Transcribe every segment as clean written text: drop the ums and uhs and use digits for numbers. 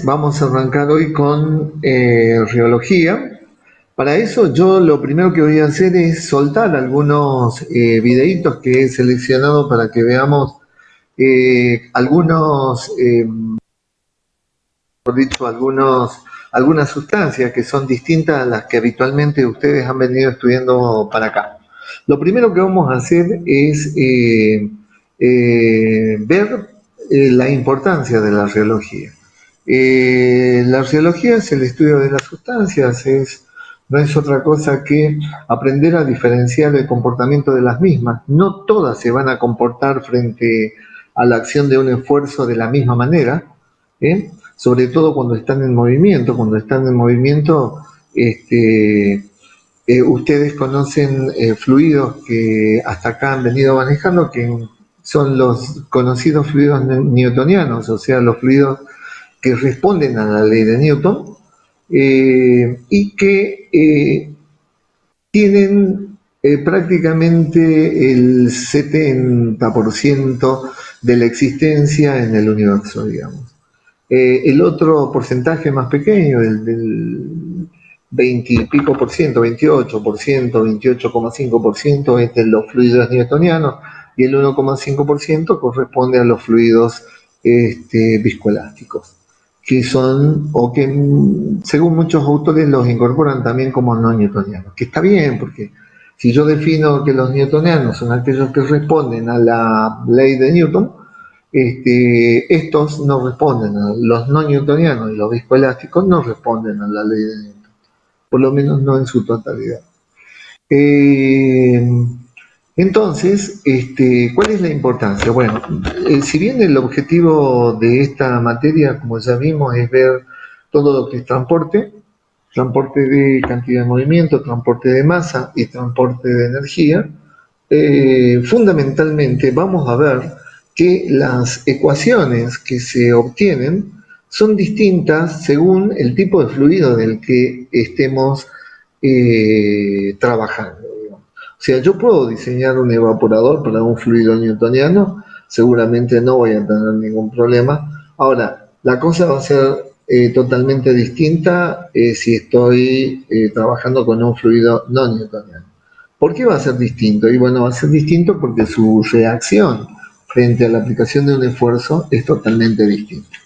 Vamos a arrancar hoy con riología. Para eso yo lo primero que voy a hacer es soltar algunos videitos que he seleccionado para que veamos por dicho, algunas sustancias que son distintas a las que habitualmente ustedes han venido estudiando para acá. Lo primero que vamos a hacer es ver la importancia de la riología. La arqueología es el estudio de las sustancias, no es otra cosa que aprender a diferenciar el comportamiento de las mismas. No todas se van a comportar frente a la acción de un esfuerzo de la misma manera, sobre todo cuando están en movimiento. Cuando están en movimiento, ustedes conocen fluidos que hasta acá han venido manejando, que son los conocidos fluidos newtonianos, o sea, los fluidos que responden a la ley de Newton y que tienen prácticamente el 70% de la existencia en el universo, digamos. El otro porcentaje más pequeño, el del 20 y pico por ciento, 28%, 28,5% es de los fluidos newtonianos y el 1,5% corresponde a los fluidos viscoelásticos, que son, o que según muchos autores los incorporan también como no newtonianos, que está bien, porque si yo defino que los newtonianos son aquellos que responden a la ley de Newton, estos no responden, los no newtonianos y los viscoelásticos no responden a la ley de Newton, por lo menos no en su totalidad. Entonces, ¿cuál es la importancia? Bueno, si bien el objetivo de esta materia, como ya vimos, es ver todo lo que es transporte de cantidad de movimiento, transporte de masa y transporte de energía, fundamentalmente vamos a ver que las ecuaciones que se obtienen son distintas según el tipo de fluido del que estemos trabajando. O sea, yo puedo diseñar un evaporador para un fluido newtoniano, seguramente no voy a tener ningún problema. Ahora, la cosa va a ser totalmente distinta si estoy trabajando con un fluido no newtoniano. ¿Por qué va a ser distinto? Y bueno, va a ser distinto porque su reacción frente a la aplicación de un esfuerzo es totalmente distinta.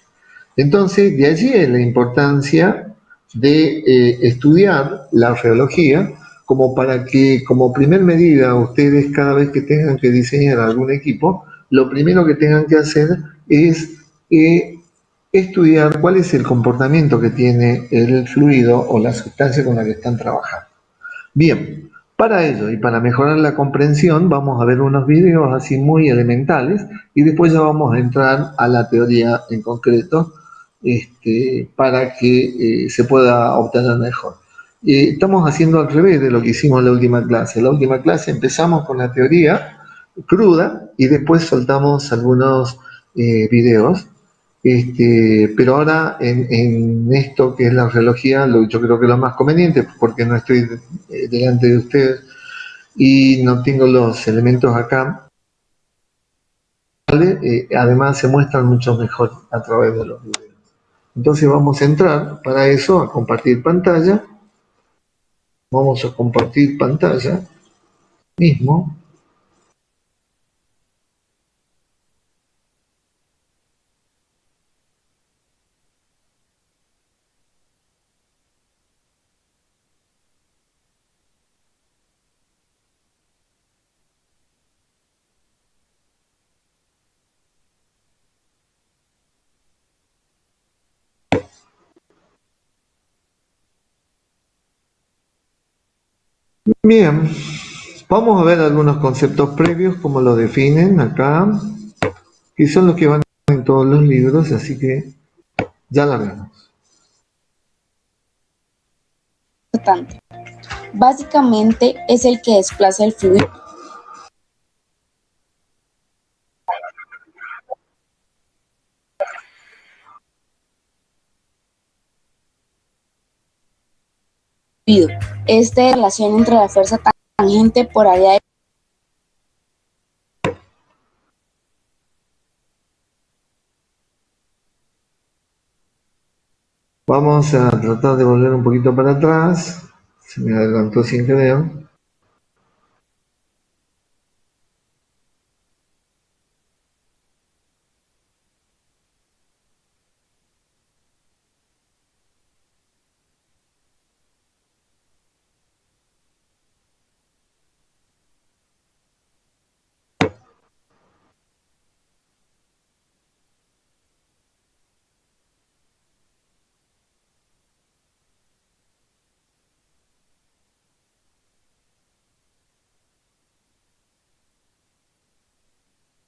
Entonces, de allí es la importancia de estudiar la geología como para que, como primer medida, ustedes cada vez que tengan que diseñar algún equipo, lo primero que tengan que hacer es estudiar cuál es el comportamiento que tiene el fluido o la sustancia con la que están trabajando. Bien, para ello y para mejorar la comprensión vamos a ver unos videos así muy elementales y después ya vamos a entrar a la teoría en concreto para que se pueda obtener mejor. Estamos haciendo al revés de lo que hicimos en la última clase. En la última clase empezamos con la teoría cruda y después soltamos algunos videos. Pero ahora en esto que es la geología, yo creo que lo más conveniente, porque no estoy delante de ustedes y no tengo los elementos acá, ¿vale? Además se muestran mucho mejor a través de los videos. Entonces vamos a entrar para eso a compartir pantalla. Vamos a compartir pantalla mismo. Bien, vamos a ver algunos conceptos previos, como lo definen acá, que son los que van en todos los libros, así que ya la vemos. Básicamente es el que desplaza el fluido relación entre la fuerza tangente por área de Vamos a tratar de volver un poquito para atrás. Se me adelantó sin querer.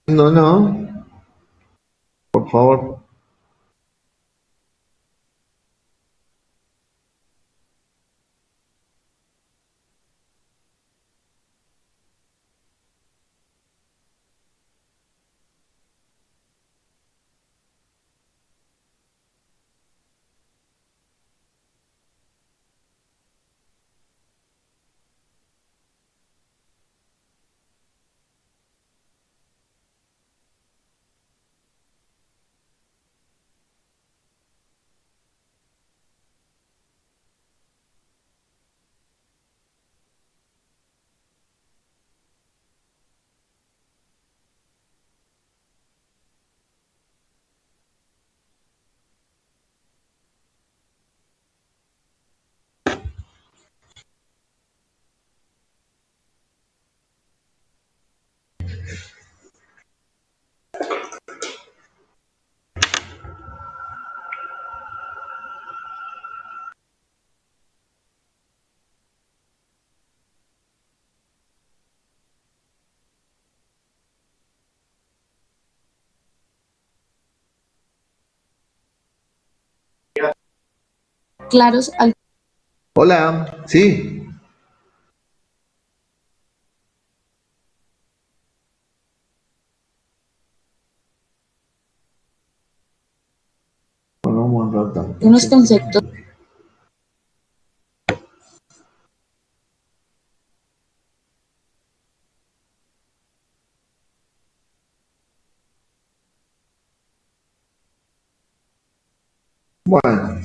No, no, por favor. Claros al Hola, sí. Bueno, vamos a tratar. unos conceptos. Bueno,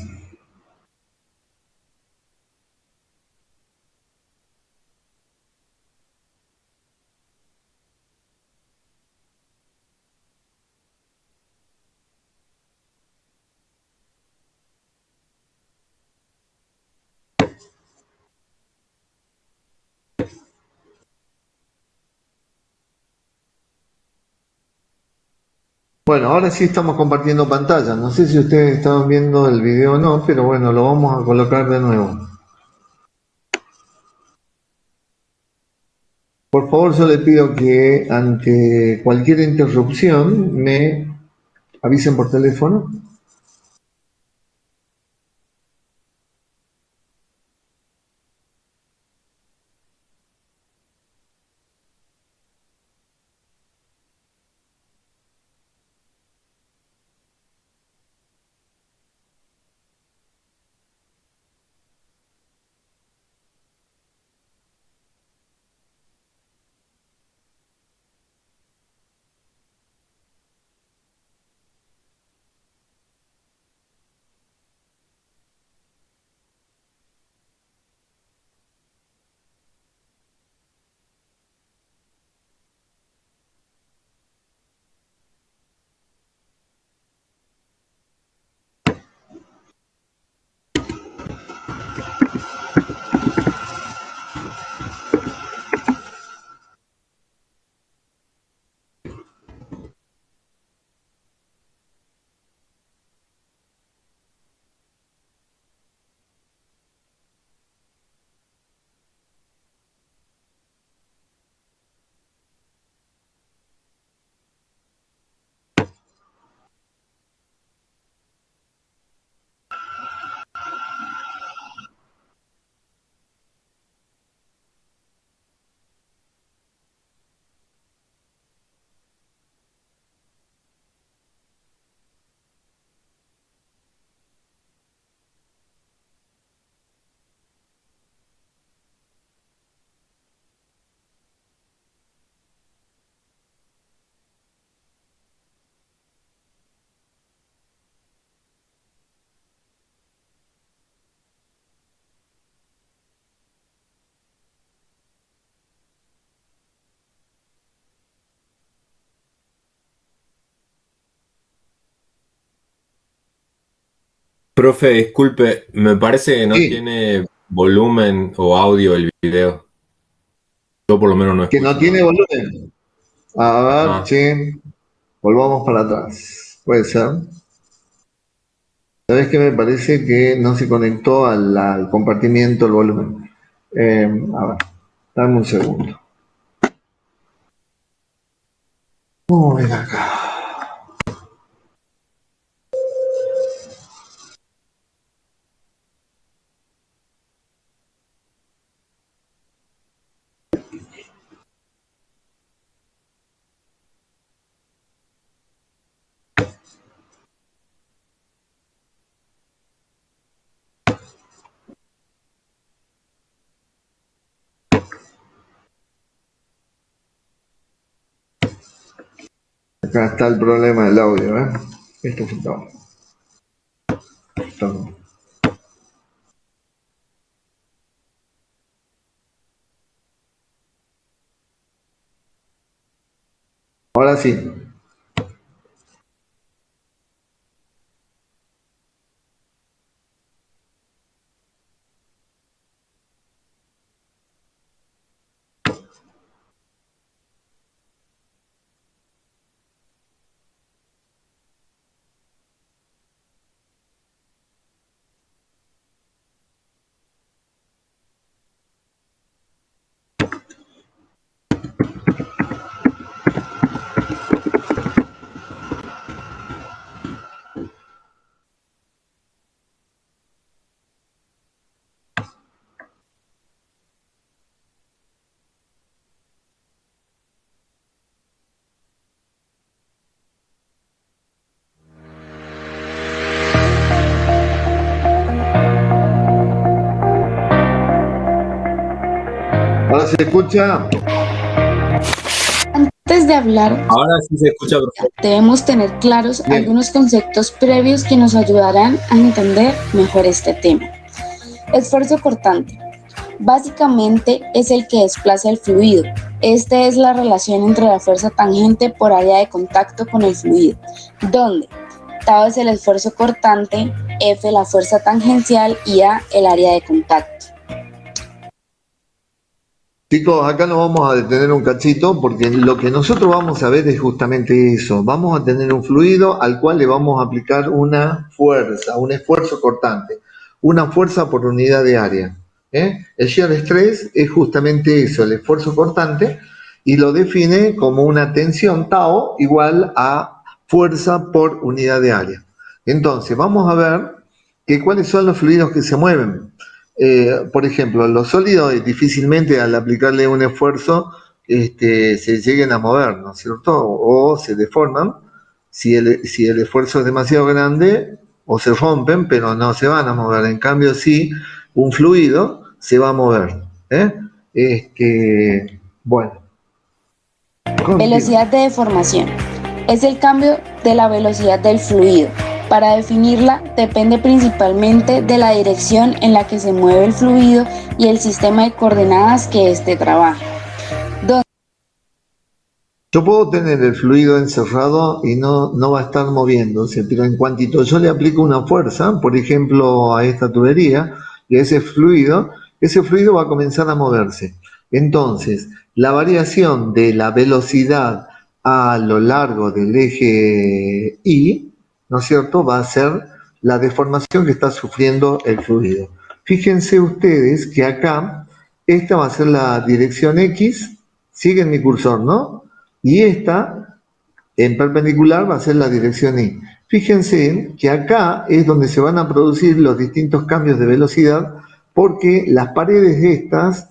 bueno, ahora sí estamos compartiendo pantalla. No sé si ustedes estaban viendo el video o no, pero bueno, lo vamos a colocar de nuevo. Por favor, yo le pido que ante cualquier interrupción me avisen por teléfono. Profe, disculpe, me parece que no Sí, tiene volumen o audio el video. Yo por lo menos no que no escucho tiene nada. volumen. A ver, Ah, che, volvamos para atrás. Puede ser. ¿Sabes qué? Me parece que no se conectó al compartimiento el volumen. A ver, dame un segundo. Vamos a ver acá. Acá está el problema del audio, ¿eh? Esto fue todo. Todo. Ahora sí. Ahora se escucha. Antes de hablar, ahora sí se escucha perfecto. debemos tener claros Bien. algunos conceptos previos que nos ayudarán a entender mejor este tema. Esfuerzo cortante. Básicamente es el que desplaza el fluido. Esta es la relación entre la fuerza tangente por área de contacto con el fluido, donde Tau es el esfuerzo cortante, F la fuerza tangencial y A el área de contacto. Chicos, acá nos vamos a detener un cachito porque lo que nosotros vamos a ver es justamente eso. Vamos a tener un fluido al cual le vamos a aplicar una fuerza, un esfuerzo cortante, una fuerza por unidad de área. El shear stress es justamente eso, el esfuerzo cortante, y lo define como una tensión tau igual a fuerza por unidad de área. Entonces, vamos a ver que cuáles son los fluidos que se mueven. Por ejemplo, los sólidos difícilmente al aplicarle un esfuerzo se lleguen a mover, ¿no es cierto? O se deforman si el esfuerzo es demasiado grande o se rompen, pero no se van a mover. En cambio, sí, un fluido se va a mover. ¿eh? Bueno, Velocidad de deformación. Es el cambio de la velocidad del fluido. Para definirla, depende principalmente de la dirección en la que se mueve el fluido y el sistema de coordenadas que éste trabaja. yo puedo tener el fluido encerrado y no va a estar moviéndose, pero en cuantito yo le aplico una fuerza, por ejemplo, a esta tubería, y a ese fluido va a comenzar a moverse. Entonces, la variación de la velocidad a lo largo del eje Y, ¿no es cierto?, va a ser la deformación que está sufriendo el fluido. Fíjense ustedes que acá, esta va a ser la dirección X, siguen mi cursor, ¿no? Y esta, en perpendicular, va a ser la dirección Y. Fíjense que acá es donde se van a producir los distintos cambios de velocidad porque las paredes estas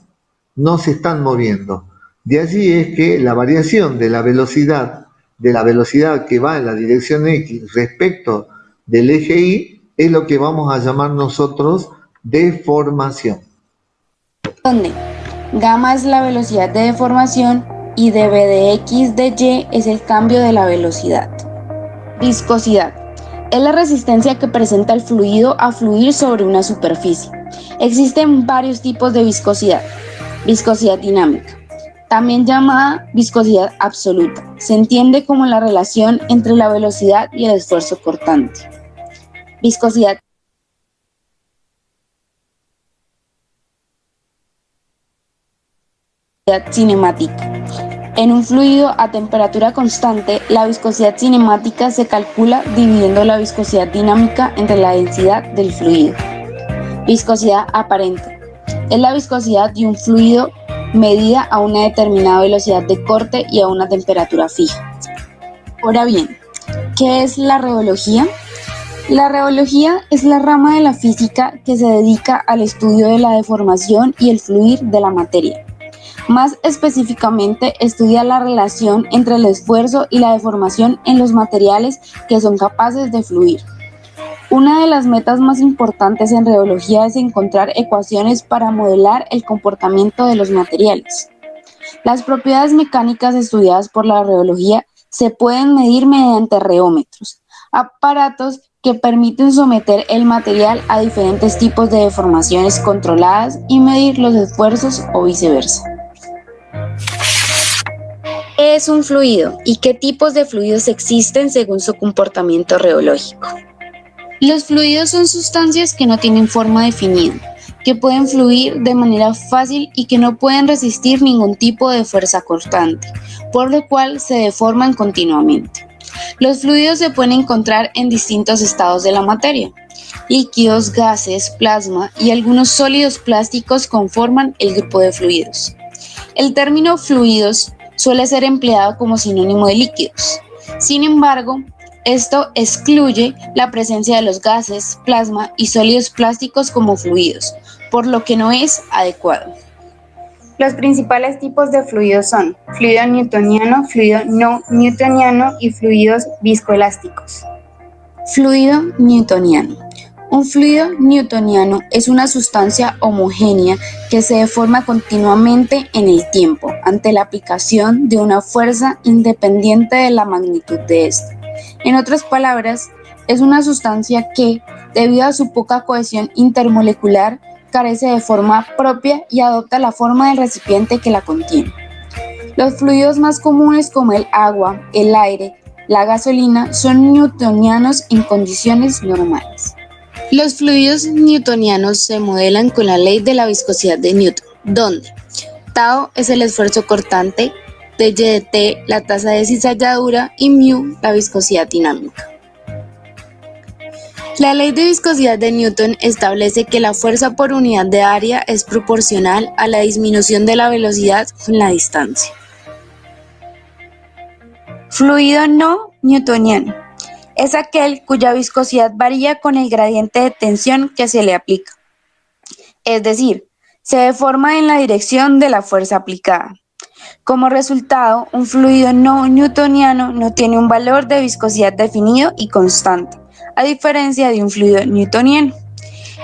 no se están moviendo. De allí es que la variación de la velocidad que va en la dirección X respecto del eje Y, es lo que vamos a llamar nosotros deformación. Donde gamma es la velocidad de deformación y dB de X de Y es el cambio de la velocidad. Viscosidad. Es la resistencia que presenta el fluido a fluir sobre una superficie. Existen varios tipos de viscosidad. Viscosidad dinámica, también llamada viscosidad absoluta, se entiende como la relación entre la velocidad y el esfuerzo cortante. Viscosidad cinemática. En un fluido a temperatura constante, la viscosidad cinemática se calcula dividiendo la viscosidad dinámica entre la densidad del fluido. Viscosidad aparente. Es la viscosidad de un fluido medida a una determinada velocidad de corte y a una temperatura fija. Ahora bien, ¿qué es la rheología? La rheología es la rama de la física que se dedica al estudio de la deformación y el fluir de la materia. Más específicamente, estudia la relación entre el esfuerzo y la deformación en los materiales que son capaces de fluir. Una de las metas más importantes en rheología es encontrar ecuaciones para modelar el comportamiento de los materiales. Las propiedades mecánicas estudiadas por la rheología se pueden medir mediante rheómetros, aparatos que permiten someter el material a diferentes tipos de deformaciones controladas y medir los esfuerzos o viceversa. ¿Qué es un fluido y qué tipos de fluidos existen según su comportamiento rheológico? Los fluidos son sustancias que no tienen forma definida, que pueden fluir de manera fácil y que no pueden resistir ningún tipo de fuerza cortante, por lo cual se deforman continuamente. Los fluidos se pueden encontrar en distintos estados de la materia. Líquidos, gases, plasma y algunos sólidos plásticos conforman el grupo de fluidos. El término fluidos suele ser empleado como sinónimo de líquidos. Sin embargo, esto excluye la presencia de los gases, plasma y sólidos plásticos como fluidos, por lo que no es adecuado. Los principales tipos de fluidos son fluido newtoniano, fluido no newtoniano y fluidos viscoelásticos. Fluido newtoniano. Un fluido newtoniano es una sustancia homogénea que se deforma continuamente en el tiempo ante la aplicación de una fuerza independiente de la magnitud de ésta. En otras palabras, es una sustancia que, debido a su poca cohesión intermolecular, carece de forma propia y adopta la forma del recipiente que la contiene. Los fluidos más comunes como el agua, el aire, la gasolina son newtonianos en condiciones normales. Los fluidos newtonianos se modelan con la ley de la viscosidad de Newton, donde tau es el esfuerzo cortante, Ty de T la tasa de cizalladura y μ la viscosidad dinámica. La ley de viscosidad de Newton establece que la fuerza por unidad de área es proporcional a la disminución de la velocidad con la distancia. Fluido no newtoniano. Es aquel cuya viscosidad varía con el gradiente de tensión que se le aplica. Es decir, se deforma en la dirección de la fuerza aplicada. Como resultado, un fluido no newtoniano no tiene un valor de viscosidad definido y constante, a diferencia de un fluido newtoniano.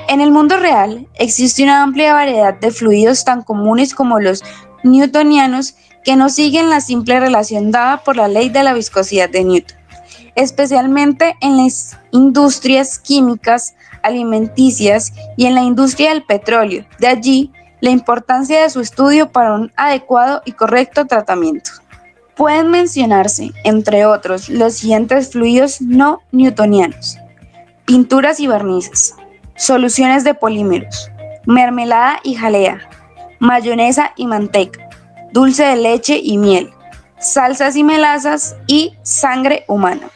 En el mundo real, existe una amplia variedad de fluidos tan comunes como los newtonianos que no siguen la simple relación dada por la ley de la viscosidad de Newton, especialmente en las industrias químicas, alimenticias y en la industria del petróleo. De allí, la importancia de su estudio para un adecuado y correcto tratamiento. Pueden mencionarse, entre otros, los siguientes fluidos no newtonianos: pinturas y barnices, soluciones de polímeros, mermelada y jalea, mayonesa y manteca, dulce de leche y miel, salsas y melazas y sangre humana.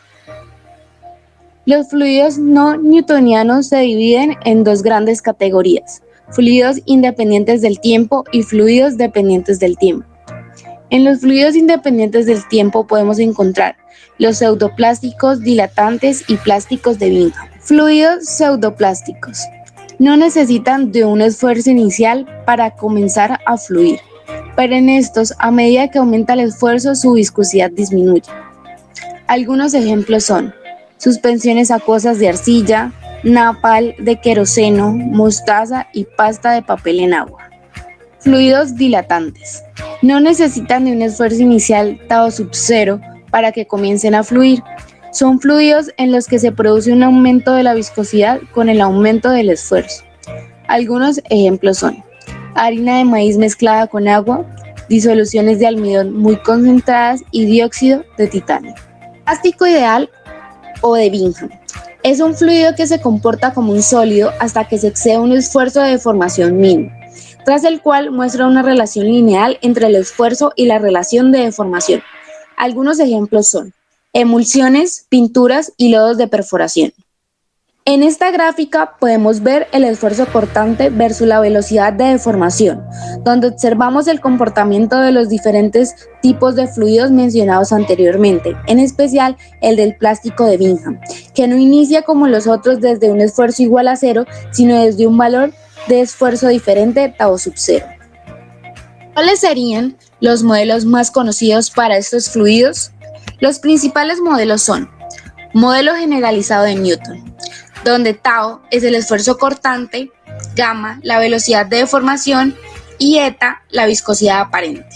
Los fluidos no newtonianos se dividen en dos grandes categorías: fluidos independientes del tiempo y fluidos dependientes del tiempo. En los fluidos independientes del tiempo podemos encontrar los pseudoplásticos, dilatantes y plásticos de Bingham. Fluidos pseudoplásticos no necesitan de un esfuerzo inicial para comenzar a fluir, pero en estos, a medida que aumenta el esfuerzo, su viscosidad disminuye. Algunos ejemplos son suspensiones acuosas de arcilla, napal de queroseno, mostaza y pasta de papel en agua. Fluidos dilatantes no necesitan de un esfuerzo inicial tau sub 0 para que comiencen a fluir. Son fluidos en los que se produce un aumento de la viscosidad con el aumento del esfuerzo. Algunos ejemplos son harina de maíz mezclada con agua, disoluciones de almidón muy concentradas y dióxido de titanio. Plástico ideal o de Bingham es un fluido que se comporta como un sólido hasta que se excede un esfuerzo de deformación mínimo. tras el cual muestra una relación lineal entre el esfuerzo y la relación de deformación. Algunos ejemplos son emulsiones, pinturas y lodos de perforación. En esta gráfica podemos ver el esfuerzo cortante versus la velocidad de deformación, donde observamos el comportamiento de los diferentes tipos de fluidos mencionados anteriormente, en especial el del plástico de Bingham, que no inicia como los otros desde un esfuerzo igual a cero, sino desde un valor de esfuerzo diferente tau sub cero. ¿Cuáles serían los modelos más conocidos para estos fluidos? Los principales modelos son modelo generalizado de Newton, donde tau es el esfuerzo cortante, gamma la velocidad de deformación y eta la viscosidad aparente.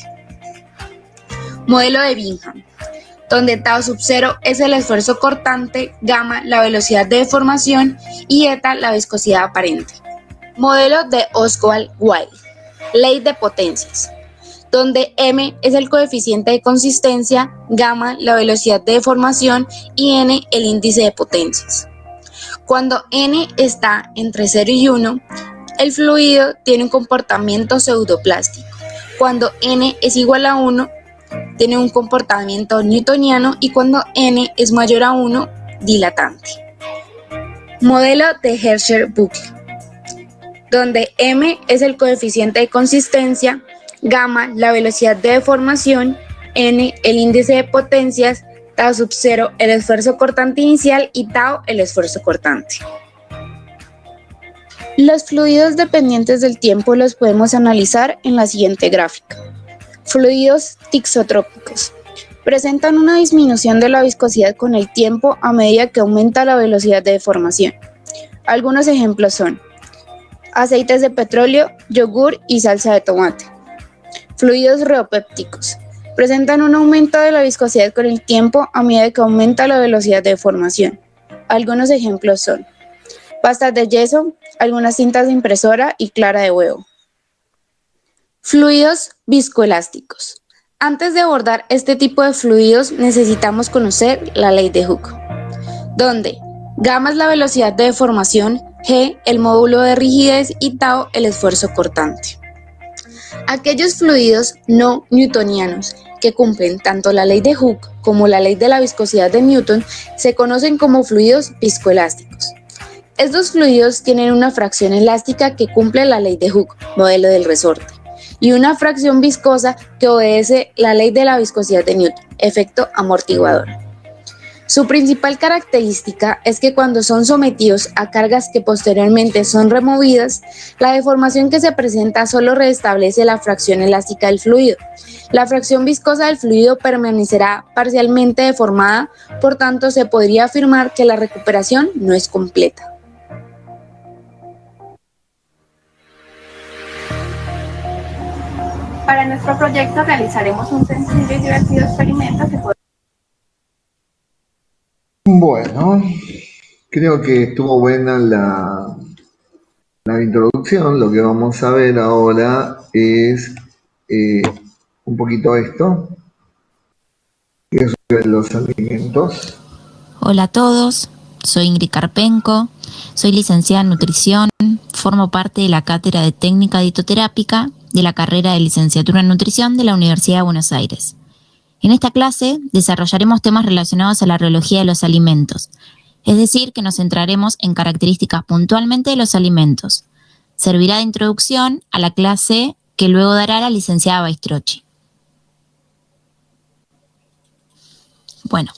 Modelo de Bingham, donde tau sub cero es el esfuerzo cortante, gamma la velocidad de deformación y eta la viscosidad aparente. Modelo de Ostwald-Wilde, ley de potencias, donde m es el coeficiente de consistencia, gamma la velocidad de deformación y n el índice de potencias. Cuando n está entre 0 y 1, el fluido tiene un comportamiento pseudoplástico. Cuando n es igual a 1, tiene un comportamiento newtoniano y cuando n es mayor a 1, dilatante. Modelo de Herschel-Buckley, donde m es el coeficiente de consistencia, gamma la velocidad de deformación, n el índice de potencias, tau sub cero el esfuerzo cortante inicial y tau el esfuerzo cortante. Los fluidos dependientes del tiempo los podemos analizar en la siguiente gráfica. Fluidos tixotrópicos. Presentan una disminución de la viscosidad con el tiempo a medida que aumenta la velocidad de deformación. Algunos ejemplos son aceites de petróleo, yogur y salsa de tomate. Fluidos reopépticos. Presentan un aumento de la viscosidad con el tiempo a medida que aumenta la velocidad de deformación. Algunos ejemplos son pastas de yeso, algunas cintas de impresora y clara de huevo. Fluidos viscoelásticos. Antes de abordar este tipo de fluidos necesitamos conocer la ley de Hooke, donde gamma es la velocidad de deformación, g el módulo de rigidez y tau el esfuerzo cortante. Aquellos fluidos no newtonianos que cumplen tanto la ley de Hooke como la ley de la viscosidad de Newton se conocen como fluidos viscoelásticos. Estos fluidos tienen una fracción elástica que cumple la ley de Hooke, modelo del resorte, y una fracción viscosa que obedece la ley de la viscosidad de Newton, efecto amortiguador. Su principal característica es que cuando son sometidos a cargas que posteriormente son removidas, la deformación que se presenta solo restablece la fracción elástica del fluido. La fracción viscosa del fluido permanecerá parcialmente deformada, por tanto se podría afirmar que la recuperación no es completa. Para nuestro proyecto realizaremos un sencillo y divertido experimento que podrá... Bueno, creo que estuvo buena la introducción. Lo que vamos a ver ahora es un poquito esto, que es sobre los alimentos. Hola a todos, soy Ingrid Karpenko, soy licenciada en nutrición, formo parte de la cátedra de técnica dietoterápica de la carrera de licenciatura en nutrición de la Universidad de Buenos Aires. En esta clase desarrollaremos temas relacionados a la reología de los alimentos, es decir, que nos centraremos en características puntualmente de los alimentos. Servirá de introducción a la clase que luego dará la licenciada Baistrocchi. Bueno,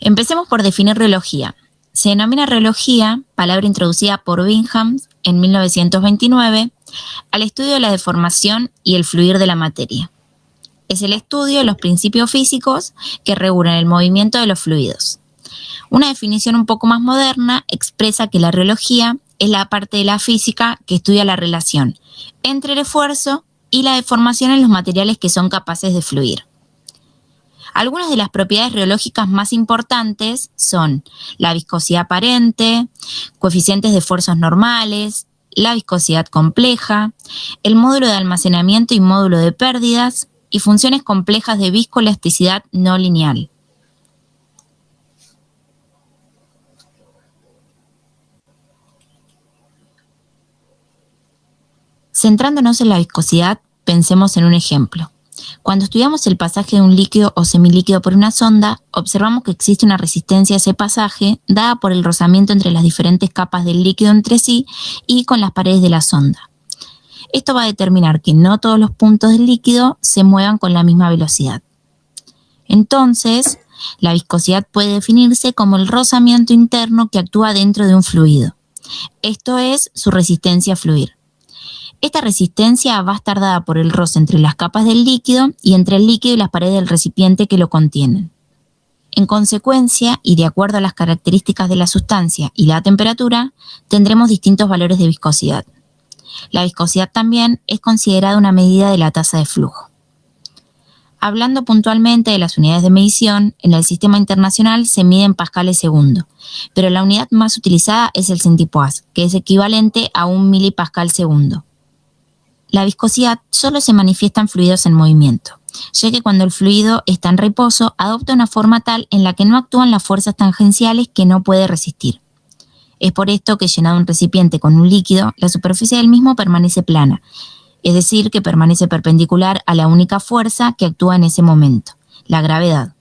empecemos por definir reología. Se denomina reología, palabra introducida por Bingham en 1929, al estudio de la deformación y el fluir de la materia. Es el estudio de los principios físicos que regulan el movimiento de los fluidos. Una definición un poco más moderna expresa que la reología es la parte de la física que estudia la relación entre el esfuerzo y la deformación en los materiales que son capaces de fluir. Algunas de las propiedades reológicas más importantes son la viscosidad aparente, coeficientes de esfuerzos normales, la viscosidad compleja, el módulo de almacenamiento y módulo de pérdidas y funciones complejas de viscoelasticidad no lineal. Centrándonos en la viscosidad, pensemos en un ejemplo. Cuando estudiamos el pasaje de un líquido o semilíquido por una sonda, observamos que existe una resistencia a ese pasaje dada por el rozamiento entre las diferentes capas del líquido entre sí y con las paredes de la sonda. Esto va a determinar que no todos los puntos del líquido se muevan con la misma velocidad. Entonces, la viscosidad puede definirse como el rozamiento interno que actúa dentro de un fluido. Esto es su resistencia a fluir. Esta resistencia va a estar dada por el roce entre las capas del líquido y entre el líquido y las paredes del recipiente que lo contienen. En consecuencia, y de acuerdo a las características de la sustancia y la temperatura, tendremos distintos valores de viscosidad. La viscosidad también es considerada una medida de la tasa de flujo. Hablando puntualmente de las unidades de medición, en el sistema internacional se mide en pascales segundo, pero la unidad más utilizada es el centipoise, que es equivalente a 1 milipascal segundo. La viscosidad solo se manifiesta en fluidos en movimiento, ya que cuando el fluido está en reposo adopta una forma tal en la que no actúan las fuerzas tangenciales que no puede resistir. Es por esto que llenado un recipiente con un líquido, la superficie del mismo permanece plana, es decir, que permanece perpendicular a la única fuerza que actúa en ese momento, la gravedad.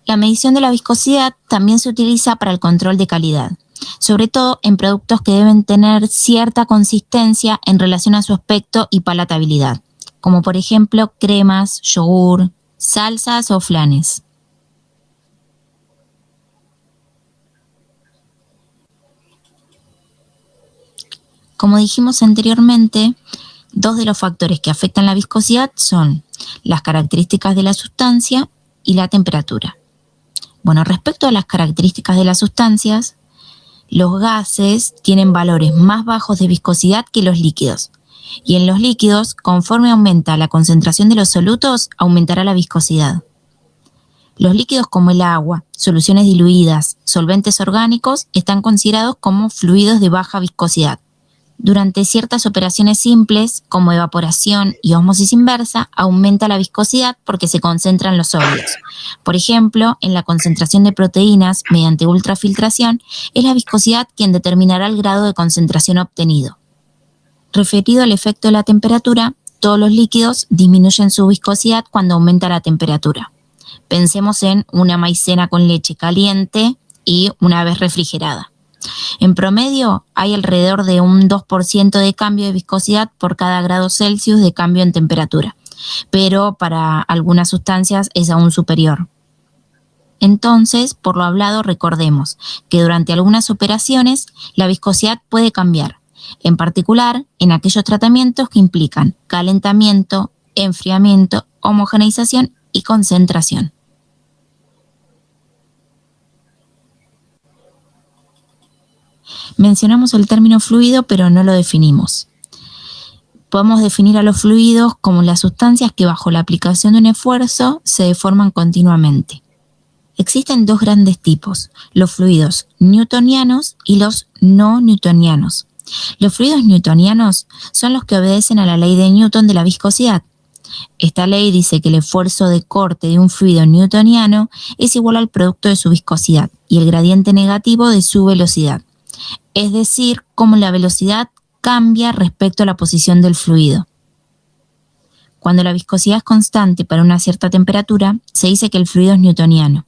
La medición de la viscosidad también se utiliza para el control de calidad, sobre todo en productos que deben tener cierta consistencia en relación a su aspecto y palatabilidad, como por ejemplo cremas, yogur, salsas o flanes. Como dijimos anteriormente, dos de los factores que afectan la viscosidad son las características de la sustancia y la temperatura. Bueno, respecto a las características de las sustancias, los gases tienen valores más bajos de viscosidad que los líquidos. Y en los líquidos, conforme aumenta la concentración de los solutos, aumentará la viscosidad. Los líquidos como el agua, soluciones diluidas, solventes orgánicos, están considerados como fluidos de baja viscosidad. Durante ciertas operaciones simples, como evaporación y ósmosis inversa, aumenta la viscosidad porque se concentran los sólidos. Por ejemplo, en la concentración de proteínas mediante ultrafiltración, es la viscosidad quien determinará el grado de concentración obtenido. Referido al efecto de la temperatura, todos los líquidos disminuyen su viscosidad cuando aumenta la temperatura. Pensemos en una maicena con leche caliente y una vez refrigerada. En promedio, hay alrededor de un 2% de cambio de viscosidad por cada grado Celsius de cambio en temperatura, pero para algunas sustancias es aún superior. Entonces, por lo hablado, recordemos que durante algunas operaciones la viscosidad puede cambiar, en particular en aquellos tratamientos que implican calentamiento, enfriamiento, homogeneización y concentración. Mencionamos el término fluido, pero no lo definimos. Podemos definir a los fluidos como las sustancias que bajo la aplicación de un esfuerzo se deforman continuamente. Existen dos grandes tipos, los fluidos newtonianos y los no newtonianos. Los fluidos newtonianos son los que obedecen a la ley de Newton de la viscosidad. Esta ley dice que el esfuerzo de corte de un fluido newtoniano es igual al producto de su viscosidad y el gradiente negativo de su velocidad. Es decir, cómo la velocidad cambia respecto a la posición del fluido. Cuando la viscosidad es constante para una cierta temperatura, se dice que el fluido es newtoniano.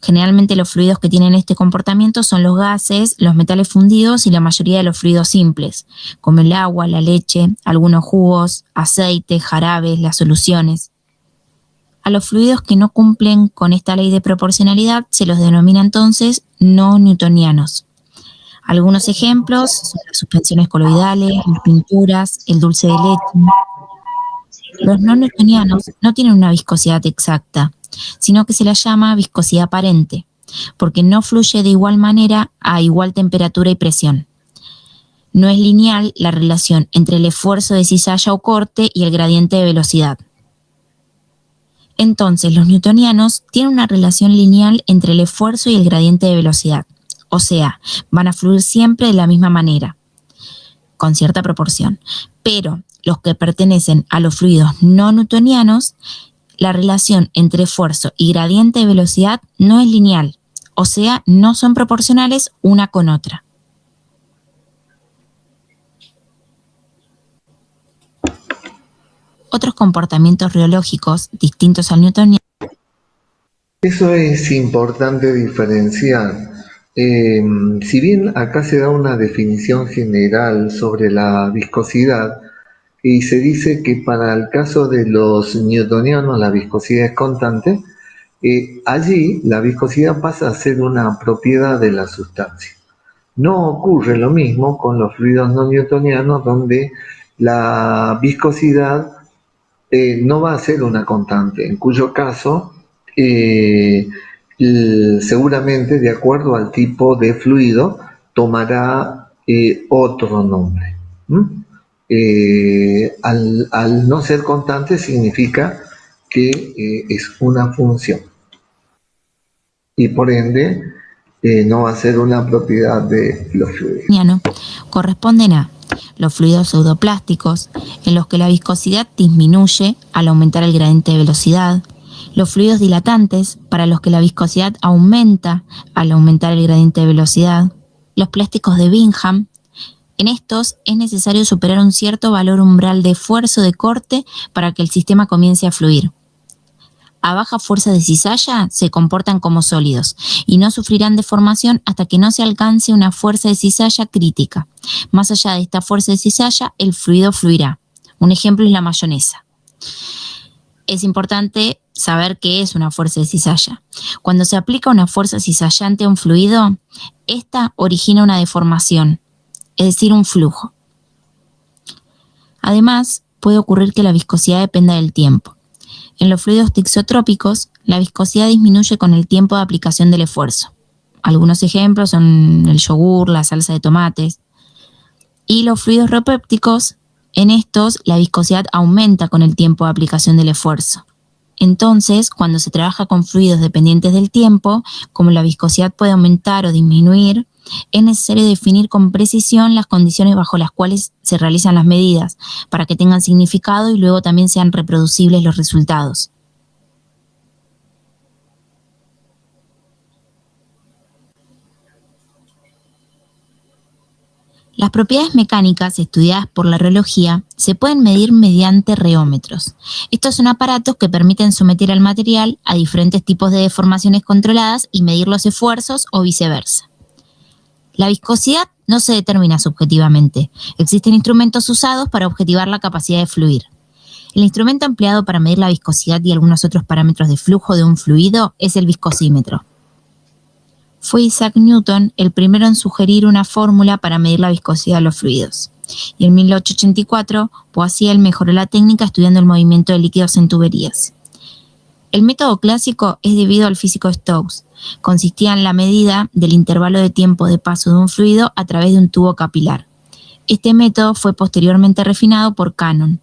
Generalmente los fluidos que tienen este comportamiento son los gases, los metales fundidos y la mayoría de los fluidos simples, como el agua, la leche, algunos jugos, aceites, jarabes, las soluciones. A los fluidos que no cumplen con esta ley de proporcionalidad se los denomina entonces no newtonianos. Algunos ejemplos son las suspensiones coloidales, las pinturas, el dulce de leche. Los no newtonianos no tienen una viscosidad exacta, sino que se la llama viscosidad aparente, porque no fluye de igual manera a igual temperatura y presión. No es lineal la relación entre el esfuerzo de cizalla o corte y el gradiente de velocidad. Entonces, los newtonianos tienen una relación lineal entre el esfuerzo y el gradiente de velocidad. O sea, van a fluir siempre de la misma manera, con cierta proporción. Pero los que pertenecen a los fluidos no newtonianos, la relación entre esfuerzo y gradiente de velocidad no es lineal, o sea, no son proporcionales una con otra. comportamientos rheológicos distintos al newtoniano. Eso es importante diferenciar. Si bien acá se da una definición general sobre la viscosidad y se dice que para el caso de los newtonianos la viscosidad es constante, allí la viscosidad pasa a ser una propiedad de la sustancia. No ocurre lo mismo con los fluidos no newtonianos, donde la viscosidad no va a ser una constante, en cuyo caso seguramente de acuerdo al tipo de fluido tomará otro nombre. Al no ser constante significa que es una función y por ende no va a ser una propiedad de los fluidos. Corresponden a los fluidos pseudoplásticos, en los que la viscosidad disminuye al aumentar el gradiente de velocidad, los fluidos dilatantes, para los que la viscosidad aumenta al aumentar el gradiente de velocidad, los plásticos de Bingham. En estos es necesario superar un cierto valor umbral de esfuerzo de corte para que el sistema comience a fluir. A baja fuerza de cizalla se comportan como sólidos y no sufrirán deformación hasta que no se alcance una fuerza de cizalla crítica. Más allá de esta fuerza de cizalla, el fluido fluirá. Un ejemplo es la mayonesa. Es importante saber qué es una fuerza de cizalla. Cuando se aplica una fuerza cizallante a un fluido, esta origina una deformación, es decir, un flujo. Además, puede ocurrir que la viscosidad dependa del tiempo. En los fluidos tixotrópicos, la viscosidad disminuye con el tiempo de aplicación del esfuerzo. Algunos ejemplos son el yogur, la salsa de tomates. Y los fluidos reopépticos, en estos la viscosidad aumenta con el tiempo de aplicación del esfuerzo. Entonces, cuando se trabaja con fluidos dependientes del tiempo, como la viscosidad puede aumentar o disminuir, es necesario definir con precisión las condiciones bajo las cuales se realizan las medidas, para que tengan significado y luego también sean reproducibles los resultados. Las propiedades mecánicas estudiadas por la rheología se pueden medir mediante rheómetros. Estos son aparatos que permiten someter al material a diferentes tipos de deformaciones controladas y medir los esfuerzos o viceversa. La viscosidad no se determina subjetivamente. Existen instrumentos usados para objetivar la capacidad de fluir. El instrumento empleado para medir la viscosidad y algunos otros parámetros de flujo de un fluido es el viscosímetro. Fue Isaac Newton el primero en sugerir una fórmula para medir la viscosidad de los fluidos. Y en 1884, Poiseuille mejoró la técnica estudiando el movimiento de líquidos en tuberías. El método clásico es debido al físico Stokes. Consistía en la medida del intervalo de tiempo de paso de un fluido a través de un tubo capilar. Este método fue posteriormente refinado por Cannon.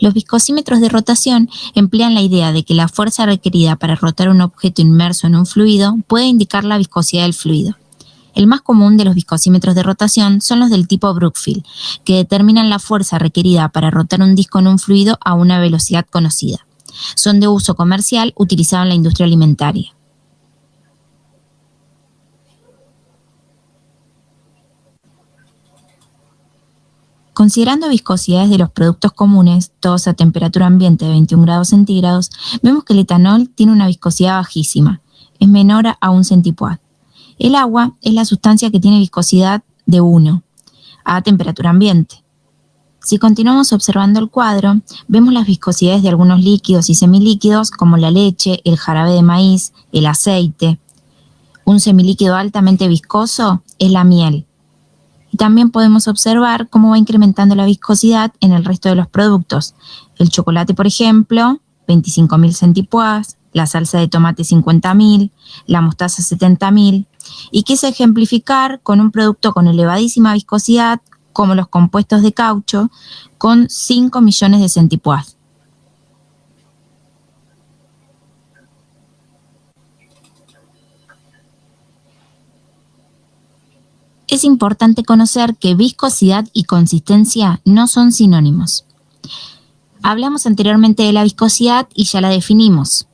Los viscosímetros de rotación emplean la idea de que la fuerza requerida para rotar un objeto inmerso en un fluido puede indicar la viscosidad del fluido. El más común de los viscosímetros de rotación son los del tipo Brookfield, que determinan la fuerza requerida para rotar un disco en un fluido a una velocidad conocida. Son de uso comercial, utilizado en la industria alimentaria. Considerando viscosidades de los productos comunes, todos a temperatura ambiente de 21 grados centígrados, vemos que el etanol tiene una viscosidad bajísima, es menor a 1 centipoise. El agua es la sustancia que tiene viscosidad de 1 a temperatura ambiente. Si continuamos observando el cuadro, vemos las viscosidades de algunos líquidos y semilíquidos como la leche, el jarabe de maíz, el aceite. Un semilíquido altamente viscoso es la miel. Y también podemos observar cómo va incrementando la viscosidad en el resto de los productos. El chocolate, por ejemplo, 25.000 centipoise, la salsa de tomate 50.000, la mostaza 70.000. Y quise ejemplificar con un producto con elevadísima viscosidad, como los compuestos de caucho, con 5 millones de centipoise. Es importante conocer que viscosidad y consistencia no son sinónimos. Hablamos anteriormente de la viscosidad y ya la definimos.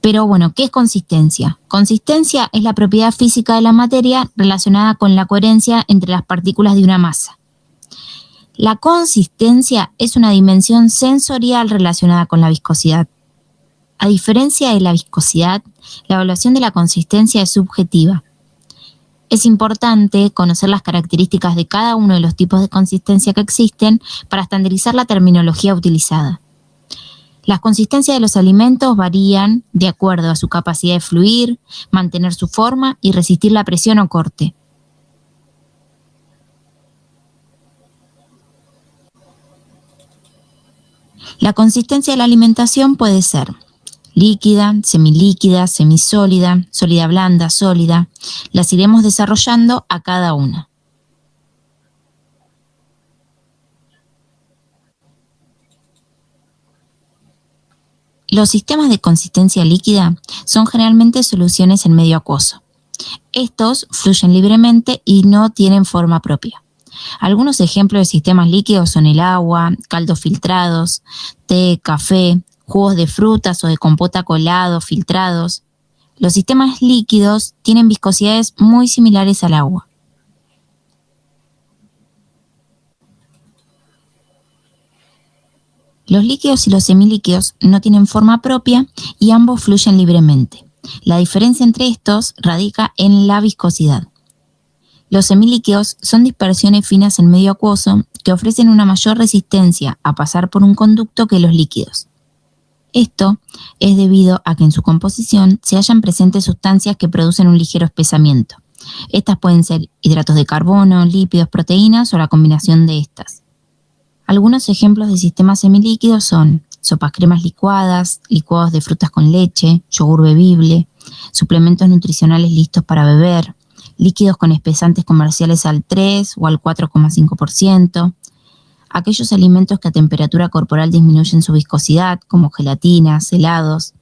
Pero bueno, ¿qué es consistencia? Consistencia es la propiedad física de la materia relacionada con la coherencia entre las partículas de una masa. La consistencia es una dimensión sensorial relacionada con la viscosidad. A diferencia de la viscosidad, la evaluación de la consistencia es subjetiva. Es importante conocer las características de cada uno de los tipos de consistencia que existen para estandarizar la terminología utilizada. Las consistencias de los alimentos varían de acuerdo a su capacidad de fluir, mantener su forma y resistir la presión o corte. La consistencia de la alimentación puede ser líquida, semilíquida, semisólida, sólida blanda, sólida. Las iremos desarrollando a cada una. Los sistemas de consistencia líquida son generalmente soluciones en medio acuoso. Estos fluyen libremente y no tienen forma propia. Algunos ejemplos de sistemas líquidos son el agua, caldos filtrados, té, café, jugos de frutas o de compota colado, filtrados. Los sistemas líquidos tienen viscosidades muy similares al agua. Los líquidos y los semilíquidos no tienen forma propia y ambos fluyen libremente. La diferencia entre estos radica en la viscosidad. Los semilíquidos son dispersiones finas en medio acuoso que ofrecen una mayor resistencia a pasar por un conducto que los líquidos. Esto es debido a que en su composición se hallan presentes sustancias que producen un ligero espesamiento. Estas pueden ser hidratos de carbono, lípidos, proteínas o la combinación de estas. Algunos ejemplos de sistemas semilíquidos son sopas cremas licuadas, licuados de frutas con leche, yogur bebible, suplementos nutricionales listos para beber, líquidos con espesantes comerciales al 3 o al 4,5%, aquellos alimentos que a temperatura corporal disminuyen su viscosidad, como gelatinas, helados.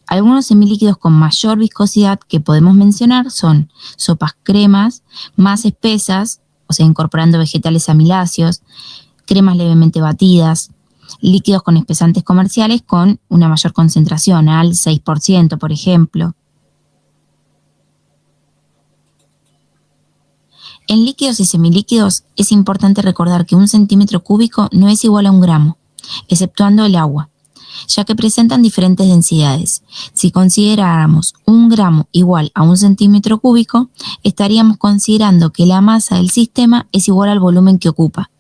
Algunos semilíquidos con mayor viscosidad que podemos mencionar son sopas cremas más espesas, o sea, incorporando vegetales amiláceos, cremas levemente batidas, líquidos con espesantes comerciales con una mayor concentración, al 6%, por ejemplo. En líquidos y semilíquidos es importante recordar que 1 centímetro cúbico no es igual a 1 gramo, exceptuando el agua, ya que presentan diferentes densidades. Si consideráramos 1 gramo igual a 1 centímetro cúbico, estaríamos considerando que la masa del sistema es igual al volumen que ocupa.